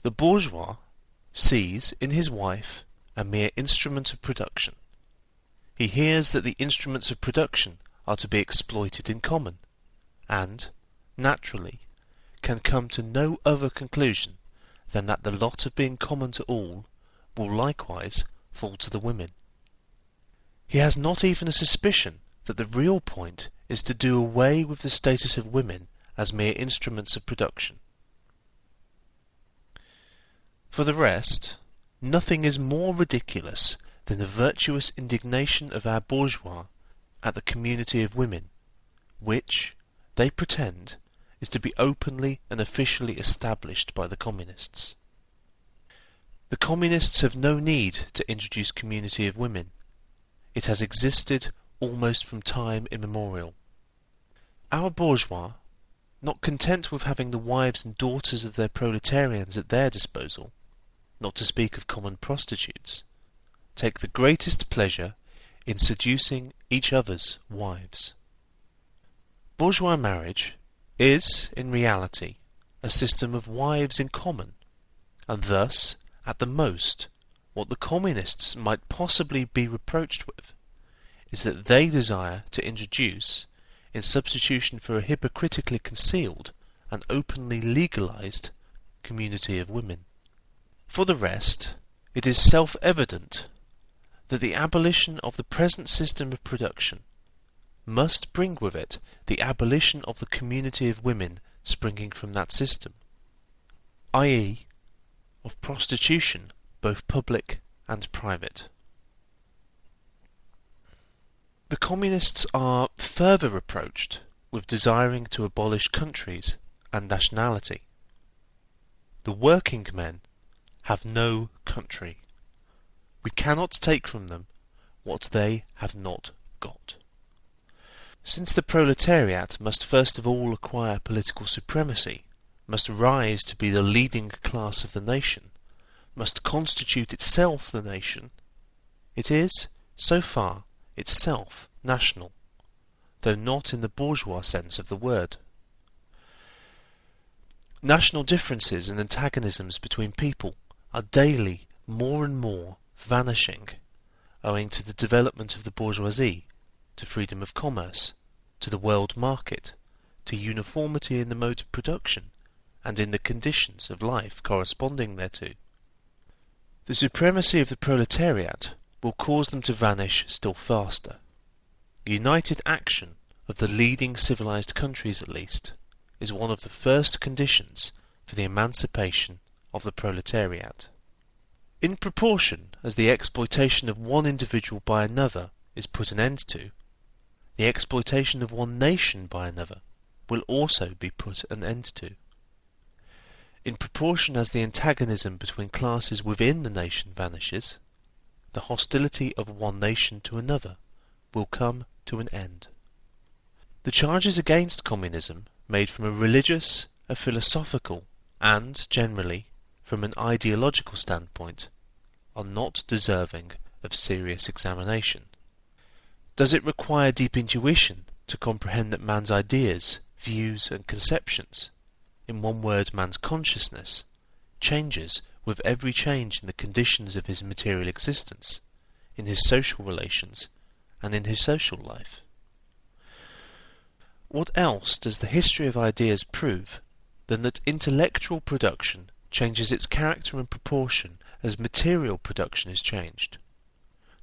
The bourgeois sees in his wife a mere instrument of production, He hears that the instruments of production are to be exploited in common, and, naturally, can come to no other conclusion than that the lot of being common to all will likewise fall to the women. He has not even a suspicion that the real point is to do away with the status of women as mere instruments of production. For the rest, nothing is more ridiculous than the virtuous indignation of our bourgeois at the community of women, which, they pretend, is to be openly and officially established by the communists. The communists have no need to introduce community of women. It has existed almost from time immemorial. Our bourgeois, not content with having the wives and daughters of their proletarians at their disposal, not to speak of common prostitutes, take the greatest pleasure in seducing each other's wives. Bourgeois marriage is, in reality, a system of wives in common, and thus, at the most, what the communists might possibly be reproached with is that they desire to introduce, in substitution for a hypocritically concealed and openly legalized community of women. For the rest, it is self-evident that the abolition of the present system of production must bring with it the abolition of the community of women springing from that system, i.e., of prostitution, both public and private. The communists are further reproached with desiring to abolish countries and nationality. The working men have no country. We cannot take from them what they have not got. Since the proletariat must first of all acquire political supremacy, must rise to be the leading class of the nation, must constitute itself the nation, it is, so far, itself national, though not in the bourgeois sense of the word. National differences and antagonisms between people are daily more and more vanishing, owing to the development of the bourgeoisie, to freedom of commerce, to the world market, to uniformity in the mode of production, and in the conditions of life corresponding thereto. The supremacy of the proletariat will cause them to vanish still faster. The united action of the leading civilized countries, at least, is one of the first conditions for the emancipation of the proletariat. In proportion as the exploitation of one individual by another is put an end to, the exploitation of one nation by another will also be put an end to. In proportion as the antagonism between classes within the nation vanishes, the hostility of one nation to another will come to an end. The charges against communism, made from a religious, a philosophical, and, generally, from an ideological standpoint, are not deserving of serious examination. Does it require deep intuition to comprehend that man's ideas, views, and conceptions, in one word man's consciousness, changes with every change in the conditions of his material existence, in his social relations, and in his social life? What else does the history of ideas prove than that intellectual production changes its character and proportion as material production is changed?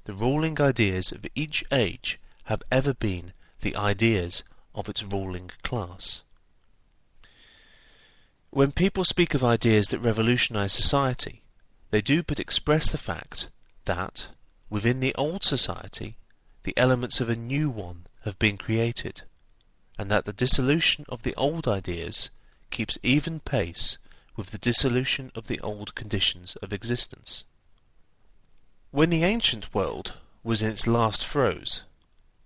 The ruling ideas of each age have ever been the ideas of its ruling class. When people speak of ideas that revolutionize society, they do but express the fact that, within the old society, the elements of a new one have been created, and that the dissolution of the old ideas keeps even pace with the dissolution of the old conditions of existence. When the ancient world was in its last throes,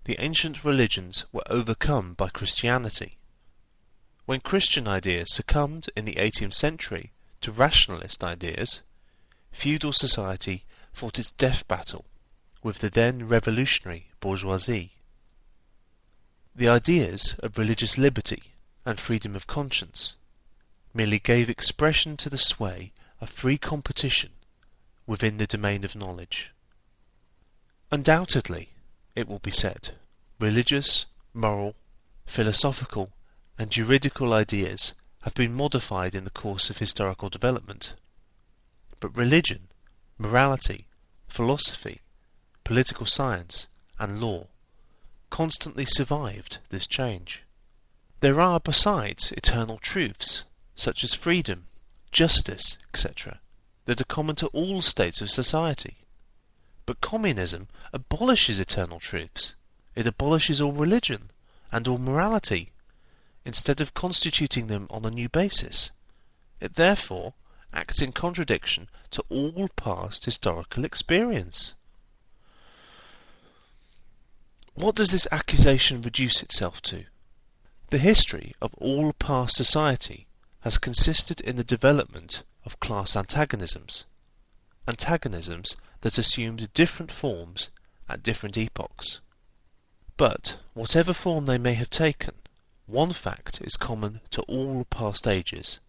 the ancient religions were overcome by Christianity. When Christian ideas succumbed in the 18th century to rationalist ideas, feudal society fought its death battle with the then revolutionary bourgeoisie. The ideas of religious liberty and freedom of conscience merely gave expression to the sway of free competition within the domain of knowledge. Undoubtedly, it will be said, religious, moral, philosophical, and juridical ideas have been modified in the course of historical development. But religion, morality, philosophy, political science, and law constantly survived this change. There are, besides, eternal truths, such as freedom, justice, etc., that are common to all states of society. But communism abolishes eternal truths. It abolishes all religion and all morality, instead of constituting them on a new basis. It therefore acts in contradiction to all past historical experience. What does this accusation reduce itself to? The history of all past society has consisted in the development of class antagonisms that assumed different forms at different epochs. But, whatever form they may have taken, one fact is common to all past ages,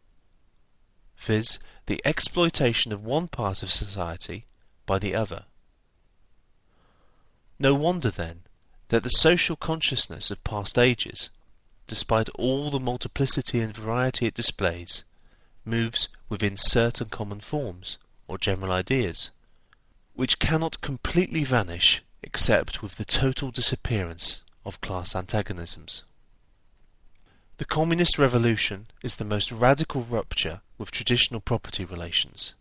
viz., the exploitation of one part of society by the other. No wonder, then, that the social consciousness of past ages, despite all the multiplicity and variety it displays, moves within certain common forms, or general ideas, which cannot completely vanish except with the total disappearance of class antagonisms. The communist revolution is the most radical rupture with traditional property relations.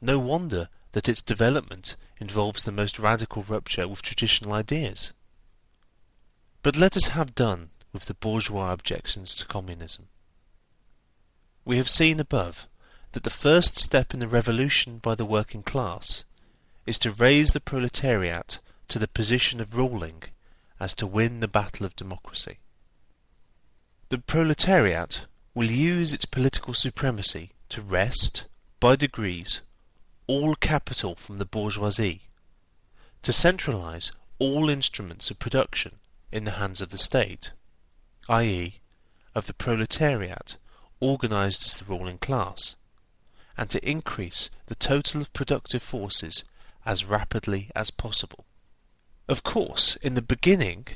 No wonder that its development involves the most radical rupture with traditional ideas. But let us have done with the bourgeois objections to communism. We have seen above that the first step in the revolution by the working class is to raise the proletariat to the position of ruling as to win the battle of democracy. The proletariat will use its political supremacy to wrest, by degrees, all capital from the bourgeoisie, to centralise all instruments of production in the hands of the state, i.e., of the proletariat organised as the ruling class, and to increase the total of productive forces as rapidly as possible. Of course, in the beginning,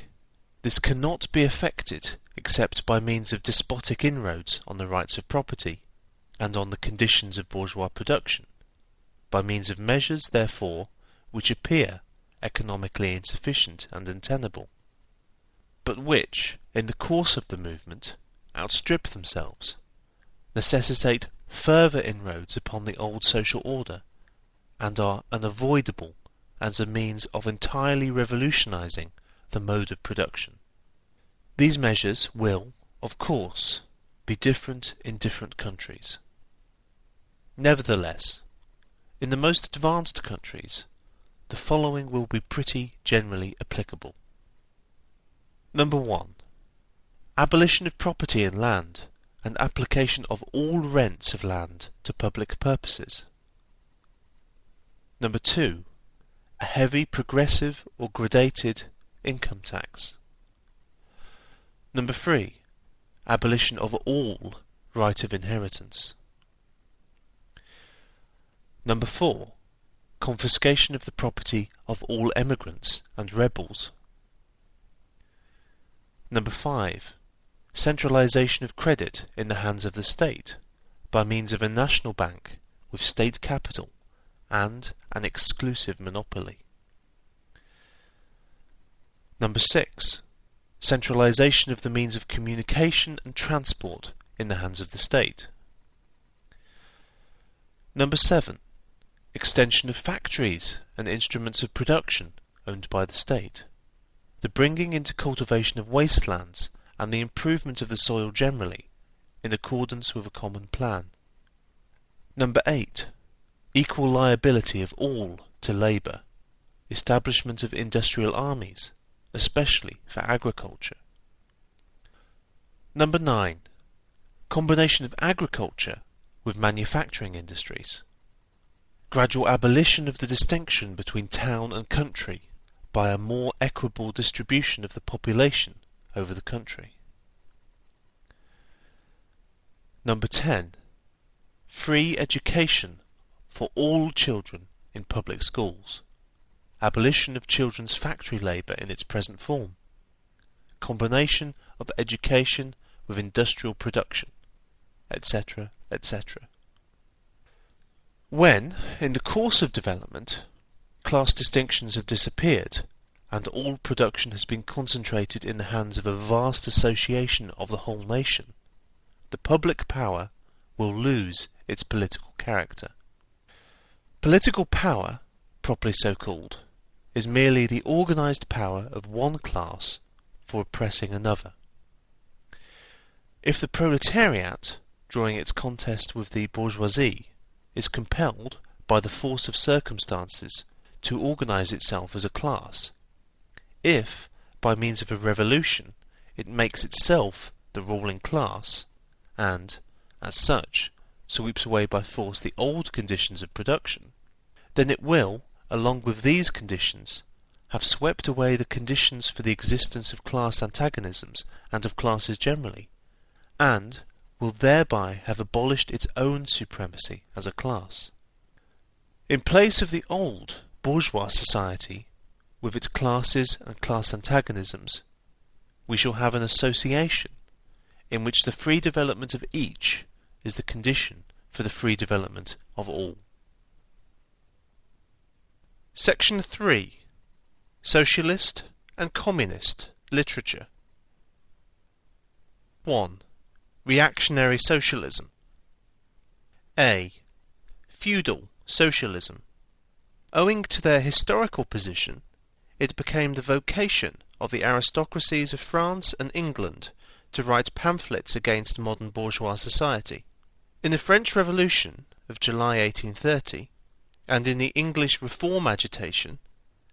this cannot be effected except by means of despotic inroads on the rights of property and on the conditions of bourgeois production, by means of measures, therefore, which appear economically insufficient and untenable, but which, in the course of the movement, outstrip themselves, necessitate further inroads upon the old social order, and are unavoidable as a means of entirely revolutionising the mode of production. These measures will, of course, be different in different countries. Nevertheless, in the most advanced countries, the following will be pretty generally applicable. Number 1. Abolition of property in land, and application of all rents of land to public purposes. Number 2. A heavy progressive or gradated income tax. Number 3. Abolition of all right of inheritance. Number 4. Confiscation of the property of all emigrants and rebels. Number 5. Centralisation of credit in the hands of the state by means of a national bank with state capital and an exclusive monopoly. Number 6. Centralisation of the means of communication and transport in the hands of the state. Number 7. Extension of factories and instruments of production owned by the state. The bringing into cultivation of wastelands and the improvement of the soil generally, in accordance with a common plan. Number 8. Equal liability of all to labour. Establishment of industrial armies, especially for agriculture. Number 9. Combination of agriculture with manufacturing industries. Gradual abolition of the distinction between town and country by a more equitable distribution of the population over the country. Number 10. Free education for all children in public schools, abolition of children's factory labour in its present form, combination of education with industrial production, etc., etc. When, in the course of development, class distinctions have disappeared and all production has been concentrated in the hands of a vast association of the whole nation, the public power will lose its political character. Political power, properly so called, is merely the organised power of one class for oppressing another. If the proletariat, during its contest with the bourgeoisie, is compelled by the force of circumstances to organise itself as a class, if, by means of a revolution, it makes itself the ruling class, and, as such, sweeps away by force the old conditions of production, then it will, along with these conditions, have swept away the conditions for the existence of class antagonisms and of classes generally, and will thereby have abolished its own supremacy as a class. In place of the old bourgeois society, with its classes and class antagonisms, we shall have an association in which the free development of each is the condition for the free development of all. Section 3. Socialist and Communist Literature. 1. Reactionary Socialism. A. Feudal Socialism. Owing to their historical position, it became the vocation of the aristocracies of France and England to write pamphlets against modern bourgeois society. In the French Revolution of July 1830, and in the English reform agitation,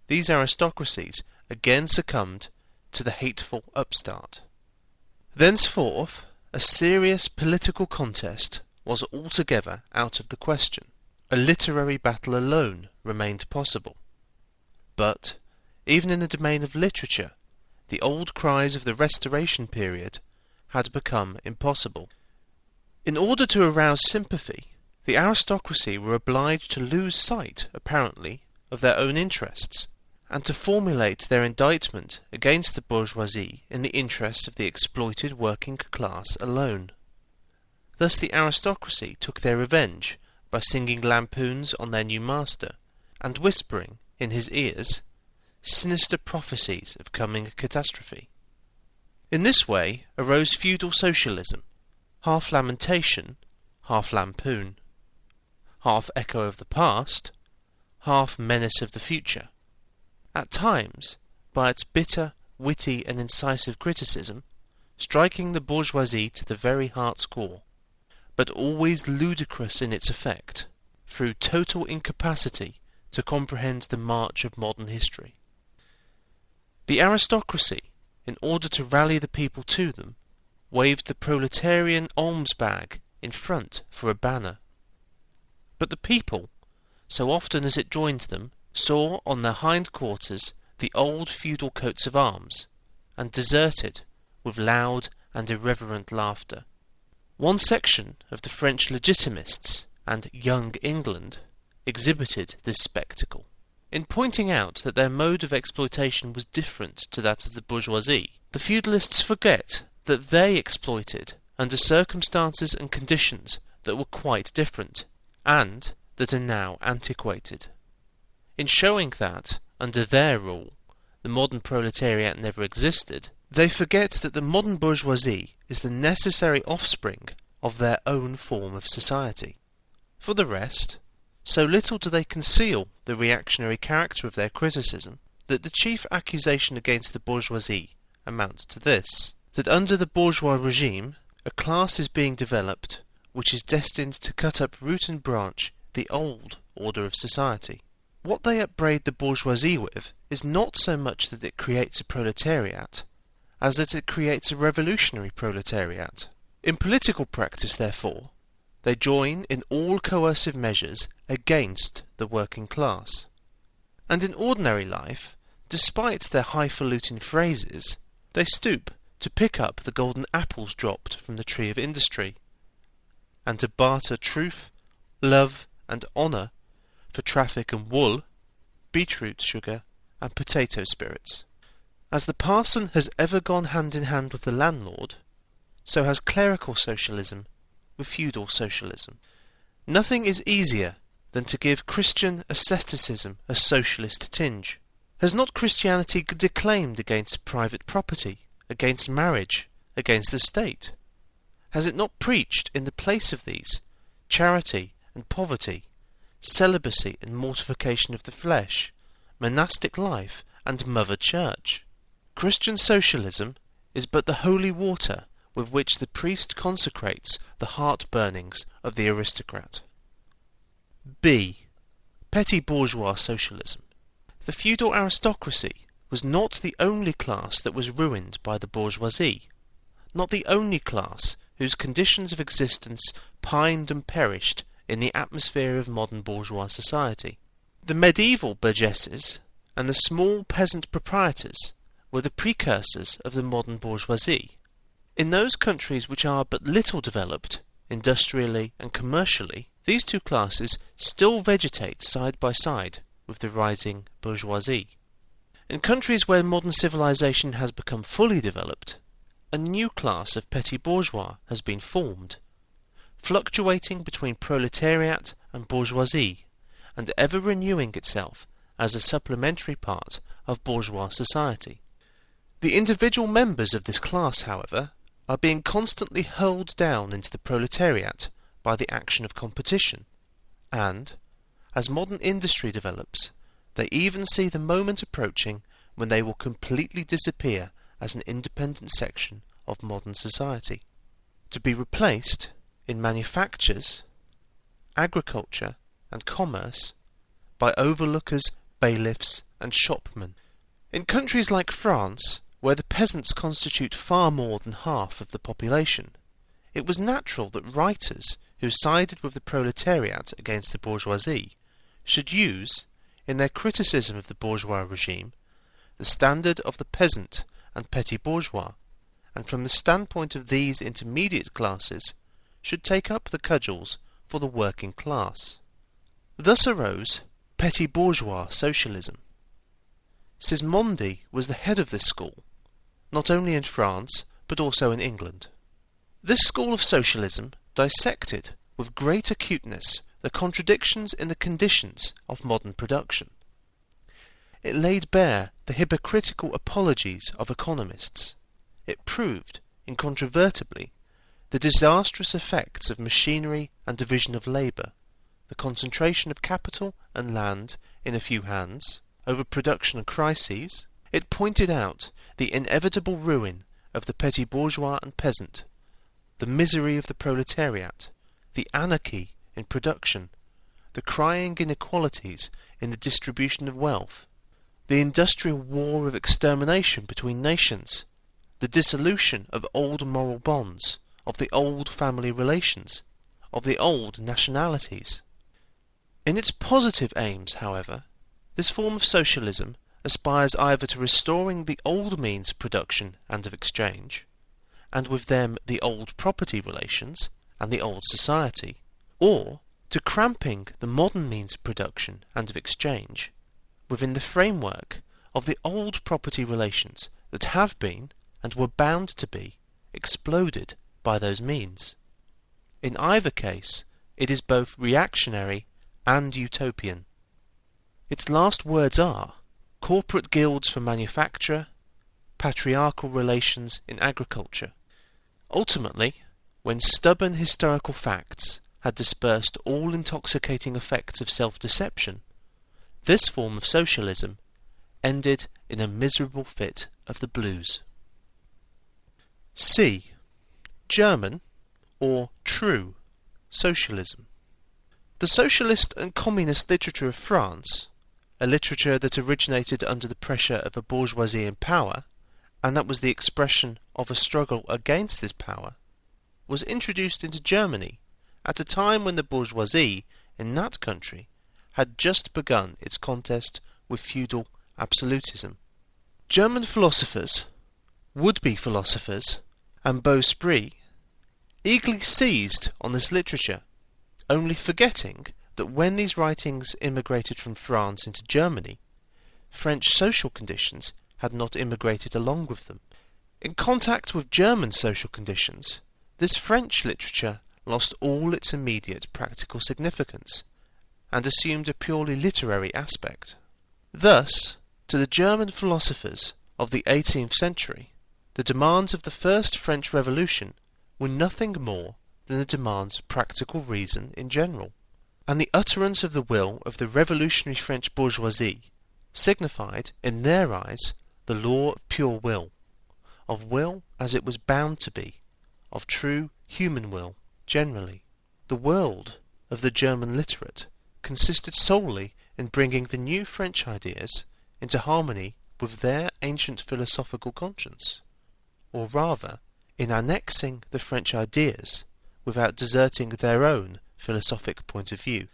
these aristocracies again succumbed to the hateful upstart. Thenceforth, a serious political contest was altogether out of the question. A literary battle alone remained possible. But, even in the domain of literature, the old cries of the Restoration period had become impossible. In order to arouse sympathy, the aristocracy were obliged to lose sight, apparently, of their own interests, and to formulate their indictment against the bourgeoisie in the interest of the exploited working class alone. Thus the aristocracy took their revenge by singing lampoons on their new master, and whispering in his ears sinister prophecies of coming catastrophe. In this way arose feudal socialism, half lamentation, half lampoon, half echo of the past, half menace of the future. At times, by its bitter, witty and incisive criticism, striking the bourgeoisie to the very heart's core, but always ludicrous in its effect, through total incapacity to comprehend the march of modern history. The aristocracy, in order to rally the people to them, waved the proletarian alms bag in front for a banner. But the people, so often as it joined them, saw on their hind quarters the old feudal coats of arms, and deserted with loud and irreverent laughter. One section of the French legitimists and Young England exhibited this spectacle. In pointing out that their mode of exploitation was different to that of the bourgeoisie, the feudalists forget that they exploited under circumstances and conditions that were quite different, and that are now antiquated. In showing that, under their rule, the modern proletariat never existed, they forget that the modern bourgeoisie is the necessary offspring of their own form of society. For the rest, so little do they conceal the reactionary character of their criticism, that the chief accusation against the bourgeoisie amounts to this, that under the bourgeois regime, a class is being developed which is destined to cut up root and branch the old order of society. What they upbraid the bourgeoisie with is not so much that it creates a proletariat, as that it creates a revolutionary proletariat. In political practice, therefore, they join in all coercive measures against the working class. And in ordinary life, despite their highfalutin phrases, they stoop to pick up the golden apples dropped from the tree of industry, and to barter truth, love, and honour for traffic and wool, beetroot sugar, and potato spirits. As the parson has ever gone hand in hand with the landlord, so has clerical socialism with feudal socialism. Nothing is easier than to give Christian asceticism a socialist tinge. Has not Christianity declaimed against private property, against marriage, against the state? Has it not preached in the place of these charity and poverty, celibacy and mortification of the flesh, monastic life and mother church? Christian socialism is but the holy water with which the priest consecrates the heart-burnings of the aristocrat. B. Petty bourgeois socialism. The feudal aristocracy was not the only class that was ruined by the bourgeoisie, not the only class whose conditions of existence pined and perished in the atmosphere of modern bourgeois society. The medieval burgesses and the small peasant proprietors were the precursors of the modern bourgeoisie. In those countries which are but little developed, industrially and commercially, these two classes still vegetate side by side with the rising bourgeoisie. In countries where modern civilization has become fully developed, a new class of petty bourgeois has been formed, fluctuating between proletariat and bourgeoisie, and ever renewing itself as a supplementary part of bourgeois society. The individual members of this class, however, are being constantly hurled down into the proletariat by the action of competition, and, as modern industry develops, they even see the moment approaching when they will completely disappear as an independent section of modern society, to be replaced in manufactures, agriculture and commerce by overlookers, bailiffs and shopmen. In countries like France, where the peasants constitute far more than half of the population, it was natural that writers who sided with the proletariat against the bourgeoisie should use, in their criticism of the bourgeois regime, the standard of the peasant and petty bourgeois, and from the standpoint of these intermediate classes should take up the cudgels for the working class. Thus arose petty bourgeois socialism. Sismondi was the head of this school, not only in France but also in England. This school of socialism dissected with great acuteness the contradictions in the conditions of modern production. It laid bare the hypocritical apologies of economists. It proved, incontrovertibly, the disastrous effects of machinery and division of labour, the concentration of capital and land in a few hands, overproduction and crises. It pointed out the inevitable ruin of the petty bourgeois and peasant, the misery of the proletariat, the anarchy in production, the crying inequalities in the distribution of wealth, the industrial war of extermination between nations, the dissolution of old moral bonds, of the old family relations, of the old nationalities. In its positive aims, however, this form of socialism aspires either to restoring the old means of production and of exchange, and with them the old property relations and the old society, or to cramping the modern means of production and of exchange within the framework of the old property relations that have been, and were bound to be, exploded by those means. In either case, it is both reactionary and utopian. Its last words are corporate guilds for manufacture, patriarchal relations in agriculture. Ultimately, when stubborn historical facts had dispersed all intoxicating effects of self-deception, this form of socialism ended in a miserable fit of the blues. C. German, or true, socialism. The socialist and communist literature of France, a literature that originated under the pressure of a bourgeoisie in power, and that was the expression of a struggle against this power, was introduced into Germany at a time when the bourgeoisie in that country had just begun its contest with feudal absolutism. German philosophers, would-be philosophers, and beaux esprits eagerly seized on this literature, only forgetting that when these writings immigrated from France into Germany, French social conditions had not immigrated along with them. In contact with German social conditions, this French literature lost all its immediate practical significance and assumed a purely literary aspect. Thus, to the German philosophers of the 18th century, the demands of the First French Revolution were nothing more than the demands of practical reason in general, and the utterance of the will of the revolutionary French bourgeoisie signified, in their eyes, the law of pure of will as it was bound to be, of true human will generally. The world of the German literate consisted solely in bringing the new French ideas into harmony with their ancient philosophical conscience, or rather, in annexing the French ideas without deserting their own philosophic point of view.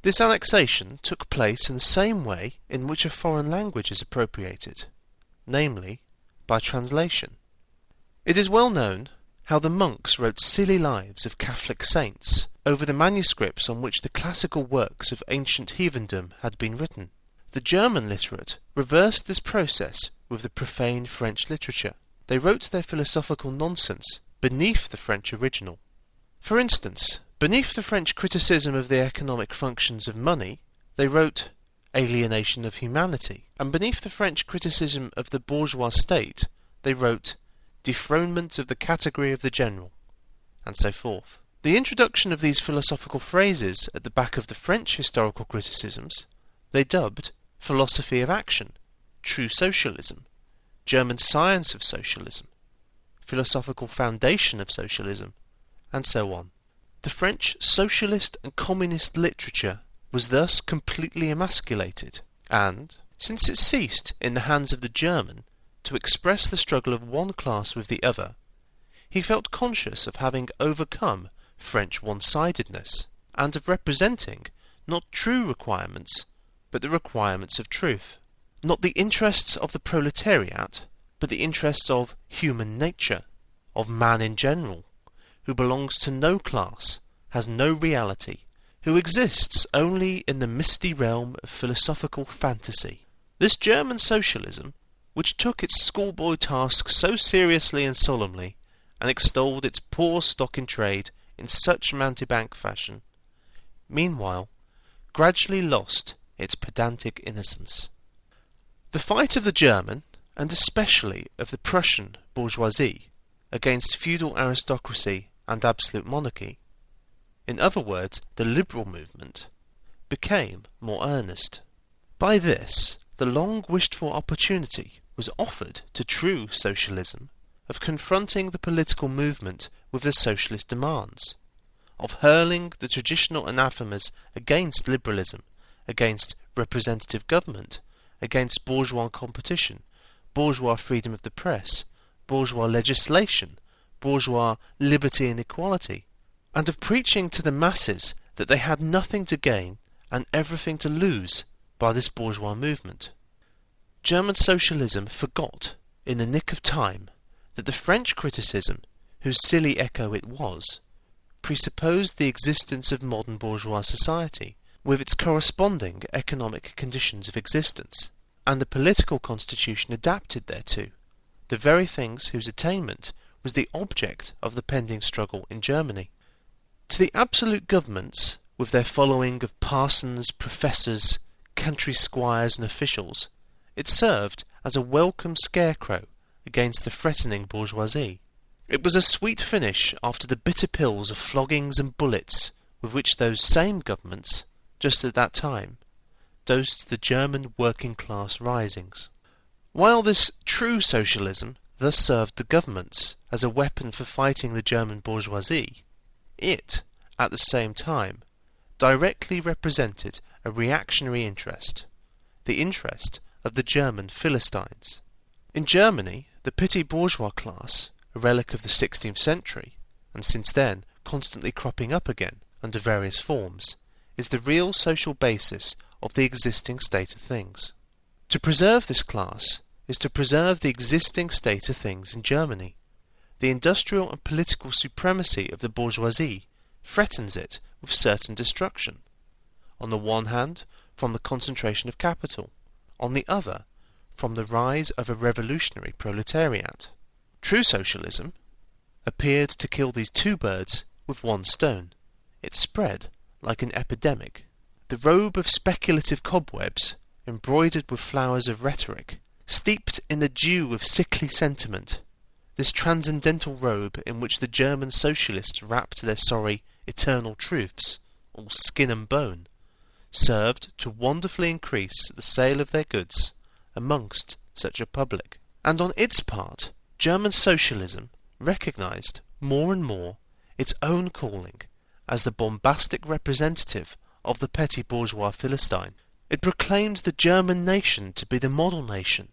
This annexation took place in the same way in which a foreign language is appropriated, namely, by translation. It is well known how the monks wrote silly lives of Catholic saints over the manuscripts on which the classical works of ancient heathendom had been written. The German literate reversed this process with the profane French literature. They wrote their philosophical nonsense beneath the French original. For instance, beneath the French criticism of the economic functions of money, they wrote alienation of humanity, and beneath the French criticism of the bourgeois state, they wrote dethronement of the category of the general, and so forth. The introduction of these philosophical phrases at the back of the French historical criticisms, they dubbed philosophy of action, true socialism, German science of socialism, philosophical foundation of socialism, and so on. The French socialist and communist literature was thus completely emasculated, and, since it ceased in the hands of the German to express the struggle of one class with the other, he felt conscious of having overcome French one-sidedness, and of representing not true requirements, but the requirements of truth. Not the interests of the proletariat, but the interests of human nature, of man in general, who belongs to no class, has no reality, who exists only in the misty realm of philosophical fantasy. This German socialism, which took its schoolboy tasks so seriously and solemnly, and extolled its poor stock in trade in such mountebank fashion, meanwhile gradually lost its pedantic innocence. The fight of the German, and especially of the Prussian bourgeoisie, against feudal aristocracy and absolute monarchy, in other words, the liberal movement, became more earnest. By this, the long-wished-for opportunity was offered to true socialism of confronting the political movement with the socialist demands, of hurling the traditional anathemas against liberalism, against representative government, against bourgeois competition, bourgeois freedom of the press, bourgeois legislation, bourgeois liberty and equality, and of preaching to the masses that they had nothing to gain and everything to lose by this bourgeois movement. German socialism forgot, in the nick of time, that the French criticism, whose silly echo it was, presupposed the existence of modern bourgeois society, with its corresponding economic conditions of existence, and the political constitution adapted thereto, the very things whose attainment was the object of the pending struggle in Germany. To the absolute governments, with their following of parsons, professors, country squires and officials, it served as a welcome scarecrow against the threatening bourgeoisie. It was a sweet finish after the bitter pills of floggings and bullets with which those same governments, just at that time, dosed the German working-class risings. While this true socialism thus served the governments as a weapon for fighting the German bourgeoisie, it, at the same time, directly represented a reactionary interest, the interest of the German Philistines. In Germany, the petty bourgeois class, a relic of the 16th century, and since then constantly cropping up again under various forms, is the real social basis of the existing state of things. To preserve this class is to preserve the existing state of things in Germany. The industrial and political supremacy of the bourgeoisie threatens it with certain destruction. on the one hand from the concentration of capital, on the other from the rise of a revolutionary proletariat. True socialism appeared to kill these two birds with one stone. It spread like an epidemic. The robe of speculative cobwebs, embroidered with flowers of rhetoric, steeped in the dew of sickly sentiment, this transcendental robe in which the German socialists wrapped their sorry eternal truths, all skin and bone, served to wonderfully increase the sale of their goods amongst such a public. And on its part, German socialism recognized more and more its own calling as the bombastic representative of the petty bourgeois Philistine. It proclaimed the German nation to be the model nation,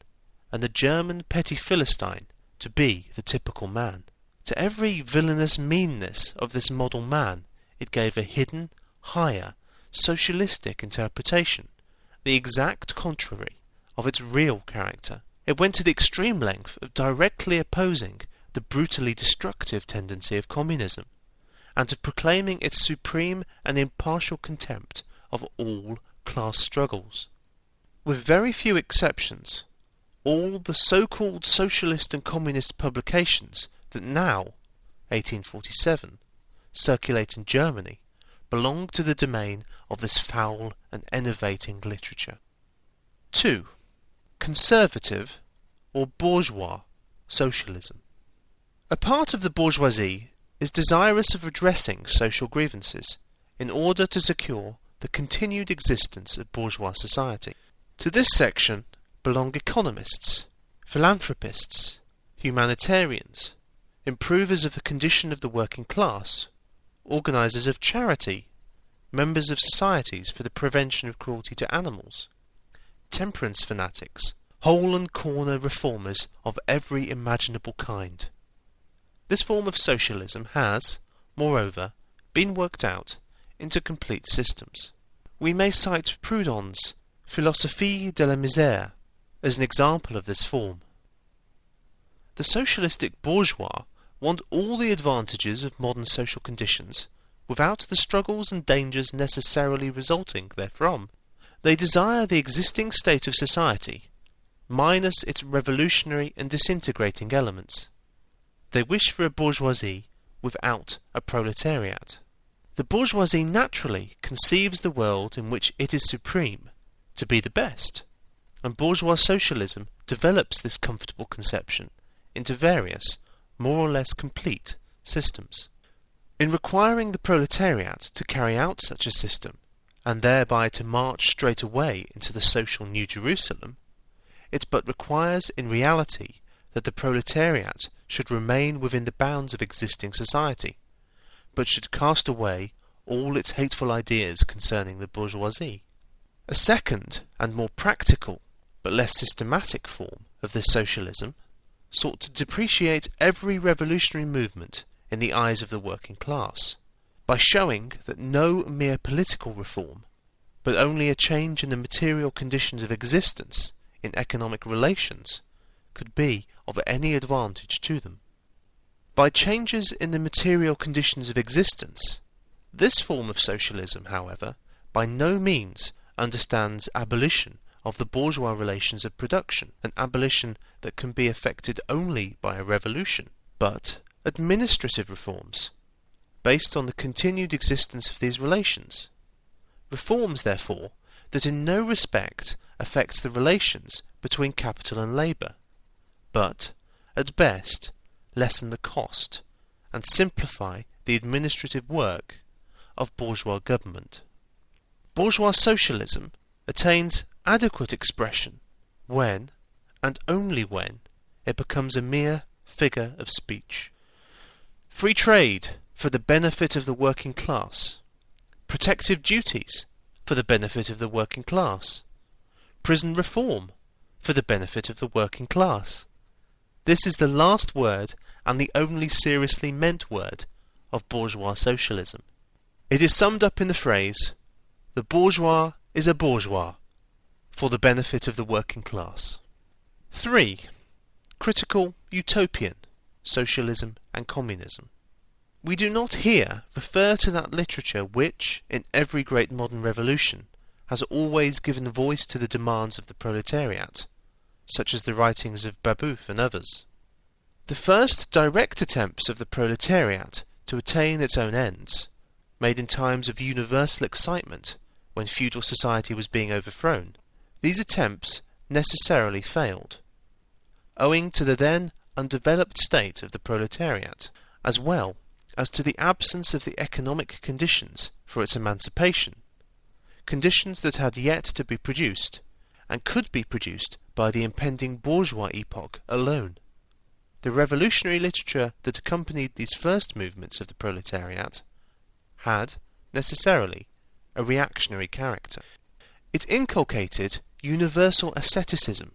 and the German petty Philistine to be the typical man. To every villainous meanness of this model man it gave a hidden, higher, socialistic interpretation, the exact contrary of its real character. It went to the extreme length of directly opposing the brutally destructive tendency of communism, and of proclaiming its supreme and impartial contempt of all class struggles. With very few exceptions, all the so-called socialist and communist publications that now, 1847, circulate in Germany belong to the domain of this foul and enervating literature. 2. Conservative or bourgeois socialism. A part of the bourgeoisie is desirous of redressing social grievances in order to secure the continued existence of bourgeois society. To this section belong economists, philanthropists, humanitarians, improvers of the condition of the working class, organisers of charity, members of societies for the prevention of cruelty to animals, temperance fanatics, hole and corner reformers of every imaginable kind. This form of socialism has, moreover, been worked out into complete systems. We may cite Proudhon's Philosophie de la misère as an example of this form. The socialistic bourgeois want all the advantages of modern social conditions without the struggles and dangers necessarily resulting therefrom. They desire the existing state of society, minus its revolutionary and disintegrating elements. They wish for a bourgeoisie without a proletariat. The bourgeoisie naturally conceives the world in which it is supreme to be the best, and bourgeois socialism develops this comfortable conception into various, more or less complete, systems. In requiring the proletariat to carry out such a system, and thereby to march straight away into the social New Jerusalem, it but requires in reality that the proletariat should remain within the bounds of existing society, but should cast away all its hateful ideas concerning the bourgeoisie. A second and more practical, but less systematic form of this socialism sought to depreciate every revolutionary movement in the eyes of the working class, by showing that no mere political reform, but only a change in the material conditions of existence in economic relations, could be of any advantage to them. By changes in the material conditions of existence, this form of socialism, however, by no means understands abolition of the bourgeois relations of production, an abolition that can be effected only by a revolution, but administrative reforms, based on the continued existence of these relations. Reforms, therefore, that in no respect affect the relations between capital and labour, but, at best, lessen the cost and simplify the administrative work of bourgeois government. Bourgeois socialism attains adequate expression when, and only when, it becomes a mere figure of speech. Free trade for the benefit of the working class, protective duties for the benefit of the working class, prison reform for the benefit of the working class. This is the last word and the only seriously meant word of bourgeois socialism. It is summed up in the phrase, "The bourgeois is a bourgeois for the benefit of the working class." 3. Critical utopian socialism and communism. We do not here refer to that literature which, in every great modern revolution, has always given voice to the demands of the proletariat, such as the writings of Babeuf and others. The first direct attempts of the proletariat to attain its own ends, made in times of universal excitement when feudal society was being overthrown, these attempts necessarily failed, owing to the then undeveloped state of the proletariat, as well as to the absence of the economic conditions for its emancipation, conditions that had yet to be produced, and could be produced by the impending bourgeois epoch alone. The revolutionary literature that accompanied these first movements of the proletariat had, necessarily, a reactionary character. It inculcated universal asceticism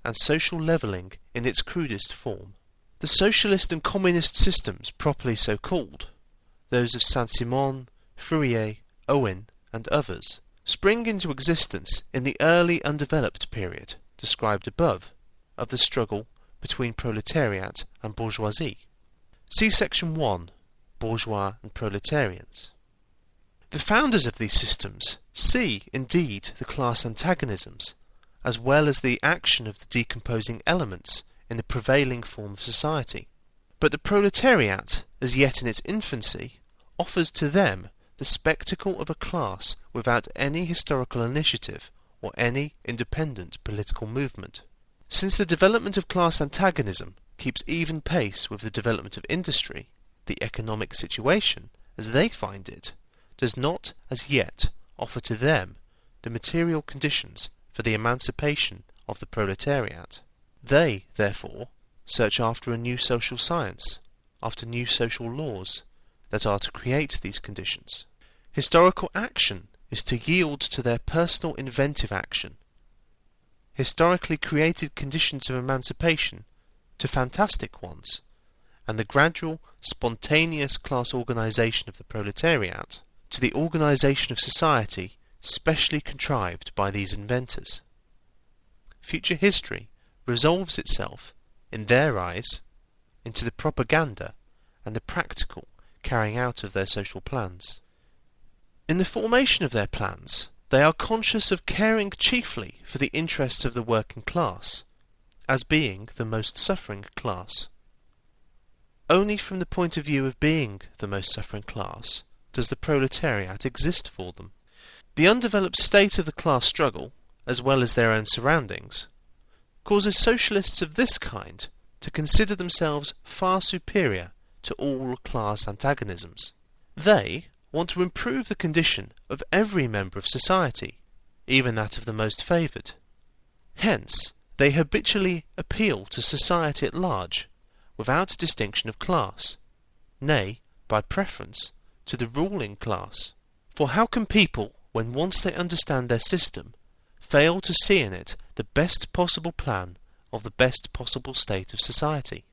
and social levelling in its crudest form. The socialist and communist systems properly so called, those of Saint-Simon, Fourier, Owen, and others, spring into existence in the early undeveloped period, described above, of the struggle between proletariat and bourgeoisie. See section 1, Bourgeois and Proletarians. The founders of these systems see, indeed, the class antagonisms, as well as the action of the decomposing elements in the prevailing form of society. But the proletariat, as yet in its infancy, offers to them the spectacle of a class without any historical initiative or any independent political movement. Since the development of class antagonism keeps even pace with the development of industry, the economic situation, as they find it, does not as yet offer to them the material conditions for the emancipation of the proletariat. They, therefore, search after a new social science, after new social laws that are to create these conditions. Historical action is to yield to their personal inventive action, historically created conditions of emancipation to fantastic ones, and the gradual, spontaneous class organisation of the proletariat to the organisation of society specially contrived by these inventors. Future history resolves itself, in their eyes, into the propaganda and the practical carrying out of their social plans. In the formation of their plans, they are conscious of caring chiefly for the interests of the working class, as being the most suffering class. Only from the point of view of being the most suffering class does the proletariat exist for them. The undeveloped state of the class struggle, as well as their own surroundings, causes socialists of this kind to consider themselves far superior to all class antagonisms. They want to improve the condition of every member of society, even that of the most favoured. Hence, they habitually appeal to society at large, without distinction of class, nay, by preference, to the ruling class. For how can people, when once they understand their system, fail to see in it the best possible plan of the best possible state of society?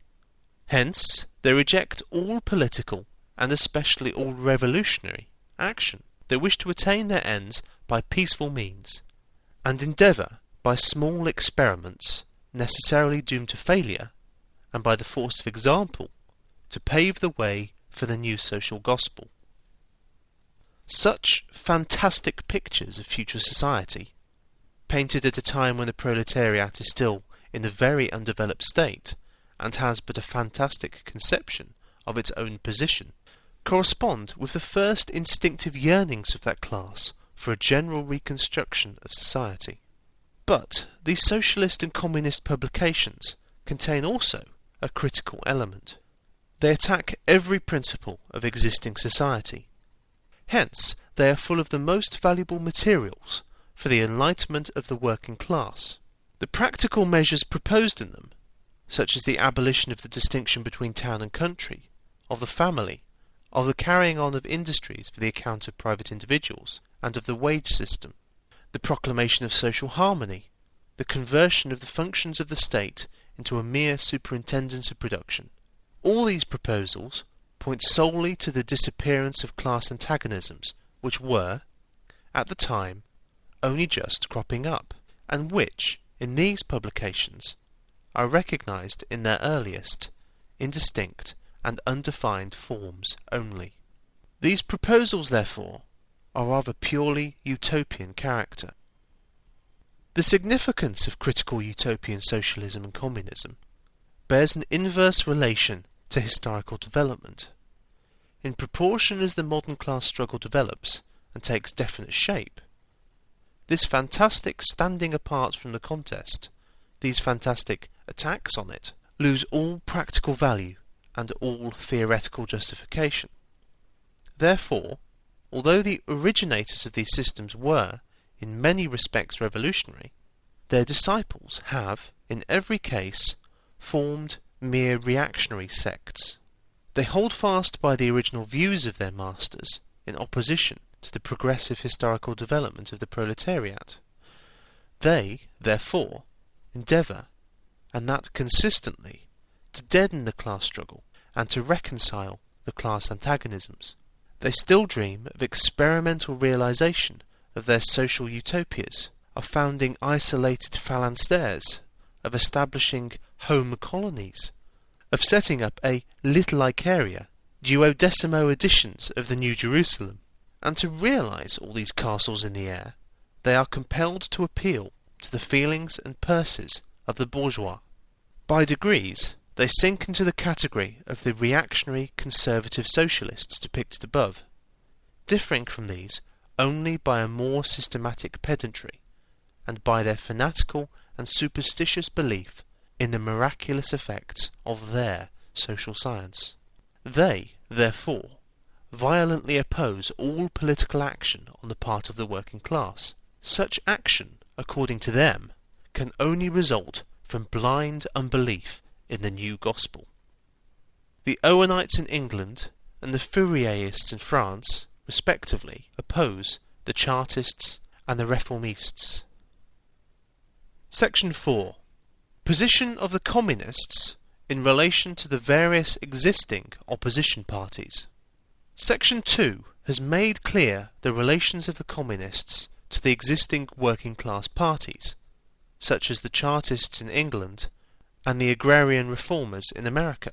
Hence, they reject all political, and especially all revolutionary, action. They wish to attain their ends by peaceful means, and endeavour by small experiments, necessarily doomed to failure, and by the force of example, to pave the way for the new social gospel. Such fantastic pictures of future society, painted at a time when the proletariat is still in a very undeveloped state, and has but a fantastic conception of its own position, correspond with the first instinctive yearnings of that class for a general reconstruction of society. But these socialist and communist publications contain also a critical element. They attack every principle of existing society. Hence, they are full of the most valuable materials for the enlightenment of the working class. The practical measures proposed in them, such as the abolition of the distinction between town and country, of the family, of the carrying on of industries for the account of private individuals, and of the wage system, the proclamation of social harmony, the conversion of the functions of the state into a mere superintendence of production. All these proposals point solely to the disappearance of class antagonisms, which were, at the time, only just cropping up, and which, in these publications, are recognized in their earliest, indistinct, and undefined forms only. These proposals, therefore, are of a purely utopian character. The significance of critical utopian socialism and communism bears an inverse relation to historical development. In proportion as the modern class struggle develops and takes definite shape, this fantastic standing apart from the contest, these fantastic attacks on it, lose all practical value and all theoretical justification. Therefore, although the originators of these systems were, in many respects, revolutionary, their disciples have, in every case, formed mere reactionary sects. They hold fast by the original views of their masters in opposition to the progressive historical development of the proletariat. They, therefore, endeavour, and that consistently, to deaden the class struggle and to reconcile the class antagonisms. They still dream of experimental realisation of their social utopias, of founding isolated phalanstères, of establishing home colonies, of setting up a Little Icaria, duodecimo editions of the New Jerusalem. And to realise all these castles in the air, they are compelled to appeal to the feelings and purses of the bourgeois. By degrees, they sink into the category of the reactionary conservative socialists depicted above, differing from these only by a more systematic pedantry, and by their fanatical and superstitious belief in the miraculous effects of their social science. They, therefore, violently oppose all political action on the part of the working class. Such action, according to them, can only result from blind unbelief in the new gospel. The Owenites in England and the Fourierists in France, respectively, oppose the Chartists and the Reformists. Section 4. Position of the Communists in relation to the various existing opposition parties. Section 2 has made clear the relations of the Communists to the existing working class parties, such as the Chartists in England and the agrarian reformers in America.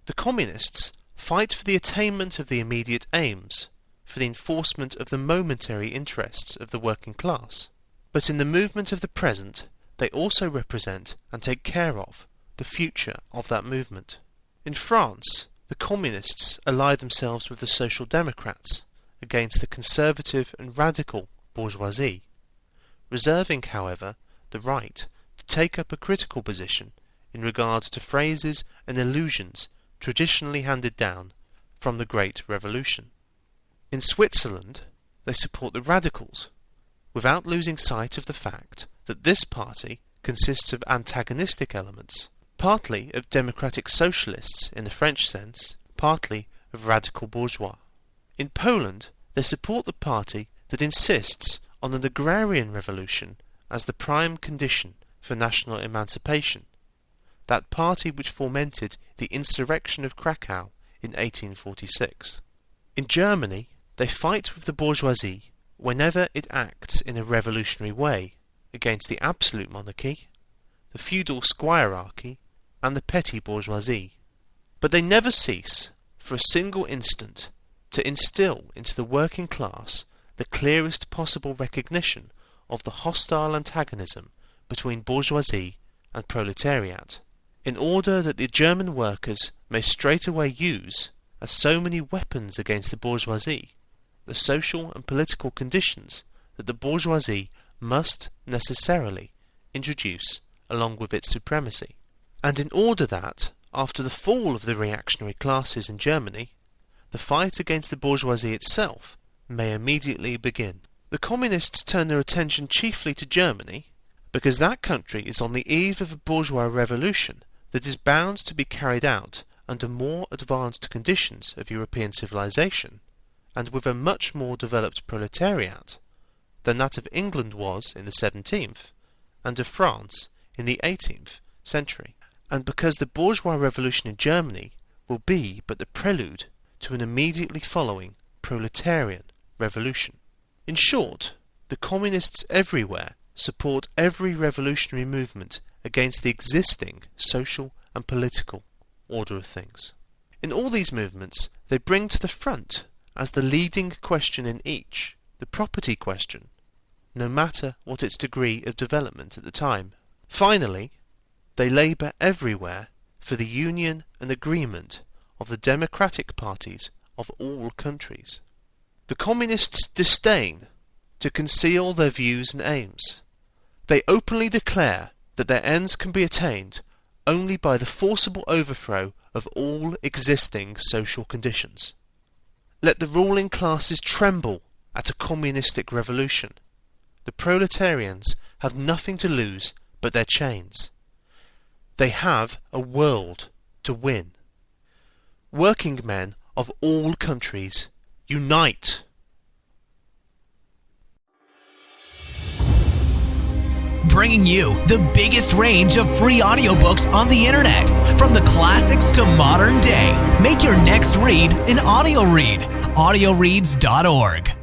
The Communists fight for the attainment of the immediate aims, for the enforcement of the momentary interests of the working class, but in the movement of the present they also represent and take care of the future of that movement. In France, the Communists ally themselves with the Social Democrats against the conservative and radical bourgeoisie, reserving, however, the right to take up a critical position in regard to phrases and allusions traditionally handed down from the Great Revolution. In Switzerland, they support the radicals, without losing sight of the fact that this party consists of antagonistic elements, partly of democratic socialists in the French sense, partly of radical bourgeois. In Poland, they support the party that insists on an agrarian revolution as the prime condition for national emancipation, that party which fomented the insurrection of Krakow in 1846. In Germany, they fight with the bourgeoisie whenever it acts in a revolutionary way against the absolute monarchy, the feudal squirearchy, and the petty bourgeoisie. But they never cease, for a single instant, to instill into the working class the clearest possible recognition of the hostile antagonism between bourgeoisie and proletariat, in order that the German workers may straightway use, as so many weapons against the bourgeoisie, the social and political conditions that the bourgeoisie must necessarily introduce along with its supremacy, and in order that, after the fall of the reactionary classes in Germany, the fight against the bourgeoisie itself may immediately begin. The Communists turn their attention chiefly to Germany because that country is on the eve of a bourgeois revolution that is bound to be carried out under more advanced conditions of European civilization and with a much more developed proletariat than that of England was in the 17th and of France in the 18th century, and because the bourgeois revolution in Germany will be but the prelude to an immediately following proletarian revolution. In short, the Communists everywhere support every revolutionary movement against the existing social and political order of things. In all these movements, they bring to the front, as the leading question in each, the property question, no matter what its degree of development at the time. Finally, they labour everywhere for the union and agreement of the democratic parties of all countries. The communists disdain to conceal their views and aims. They openly declare that their ends can be attained only by the forcible overthrow of all existing social conditions. Let the ruling classes tremble at a communistic revolution. The proletarians have nothing to lose but their chains. They have a world to win. Working men of all countries, unite! Bringing you the biggest range of free audiobooks on the internet, from the classics to modern day. Make your next read an audio read. audioreads.org.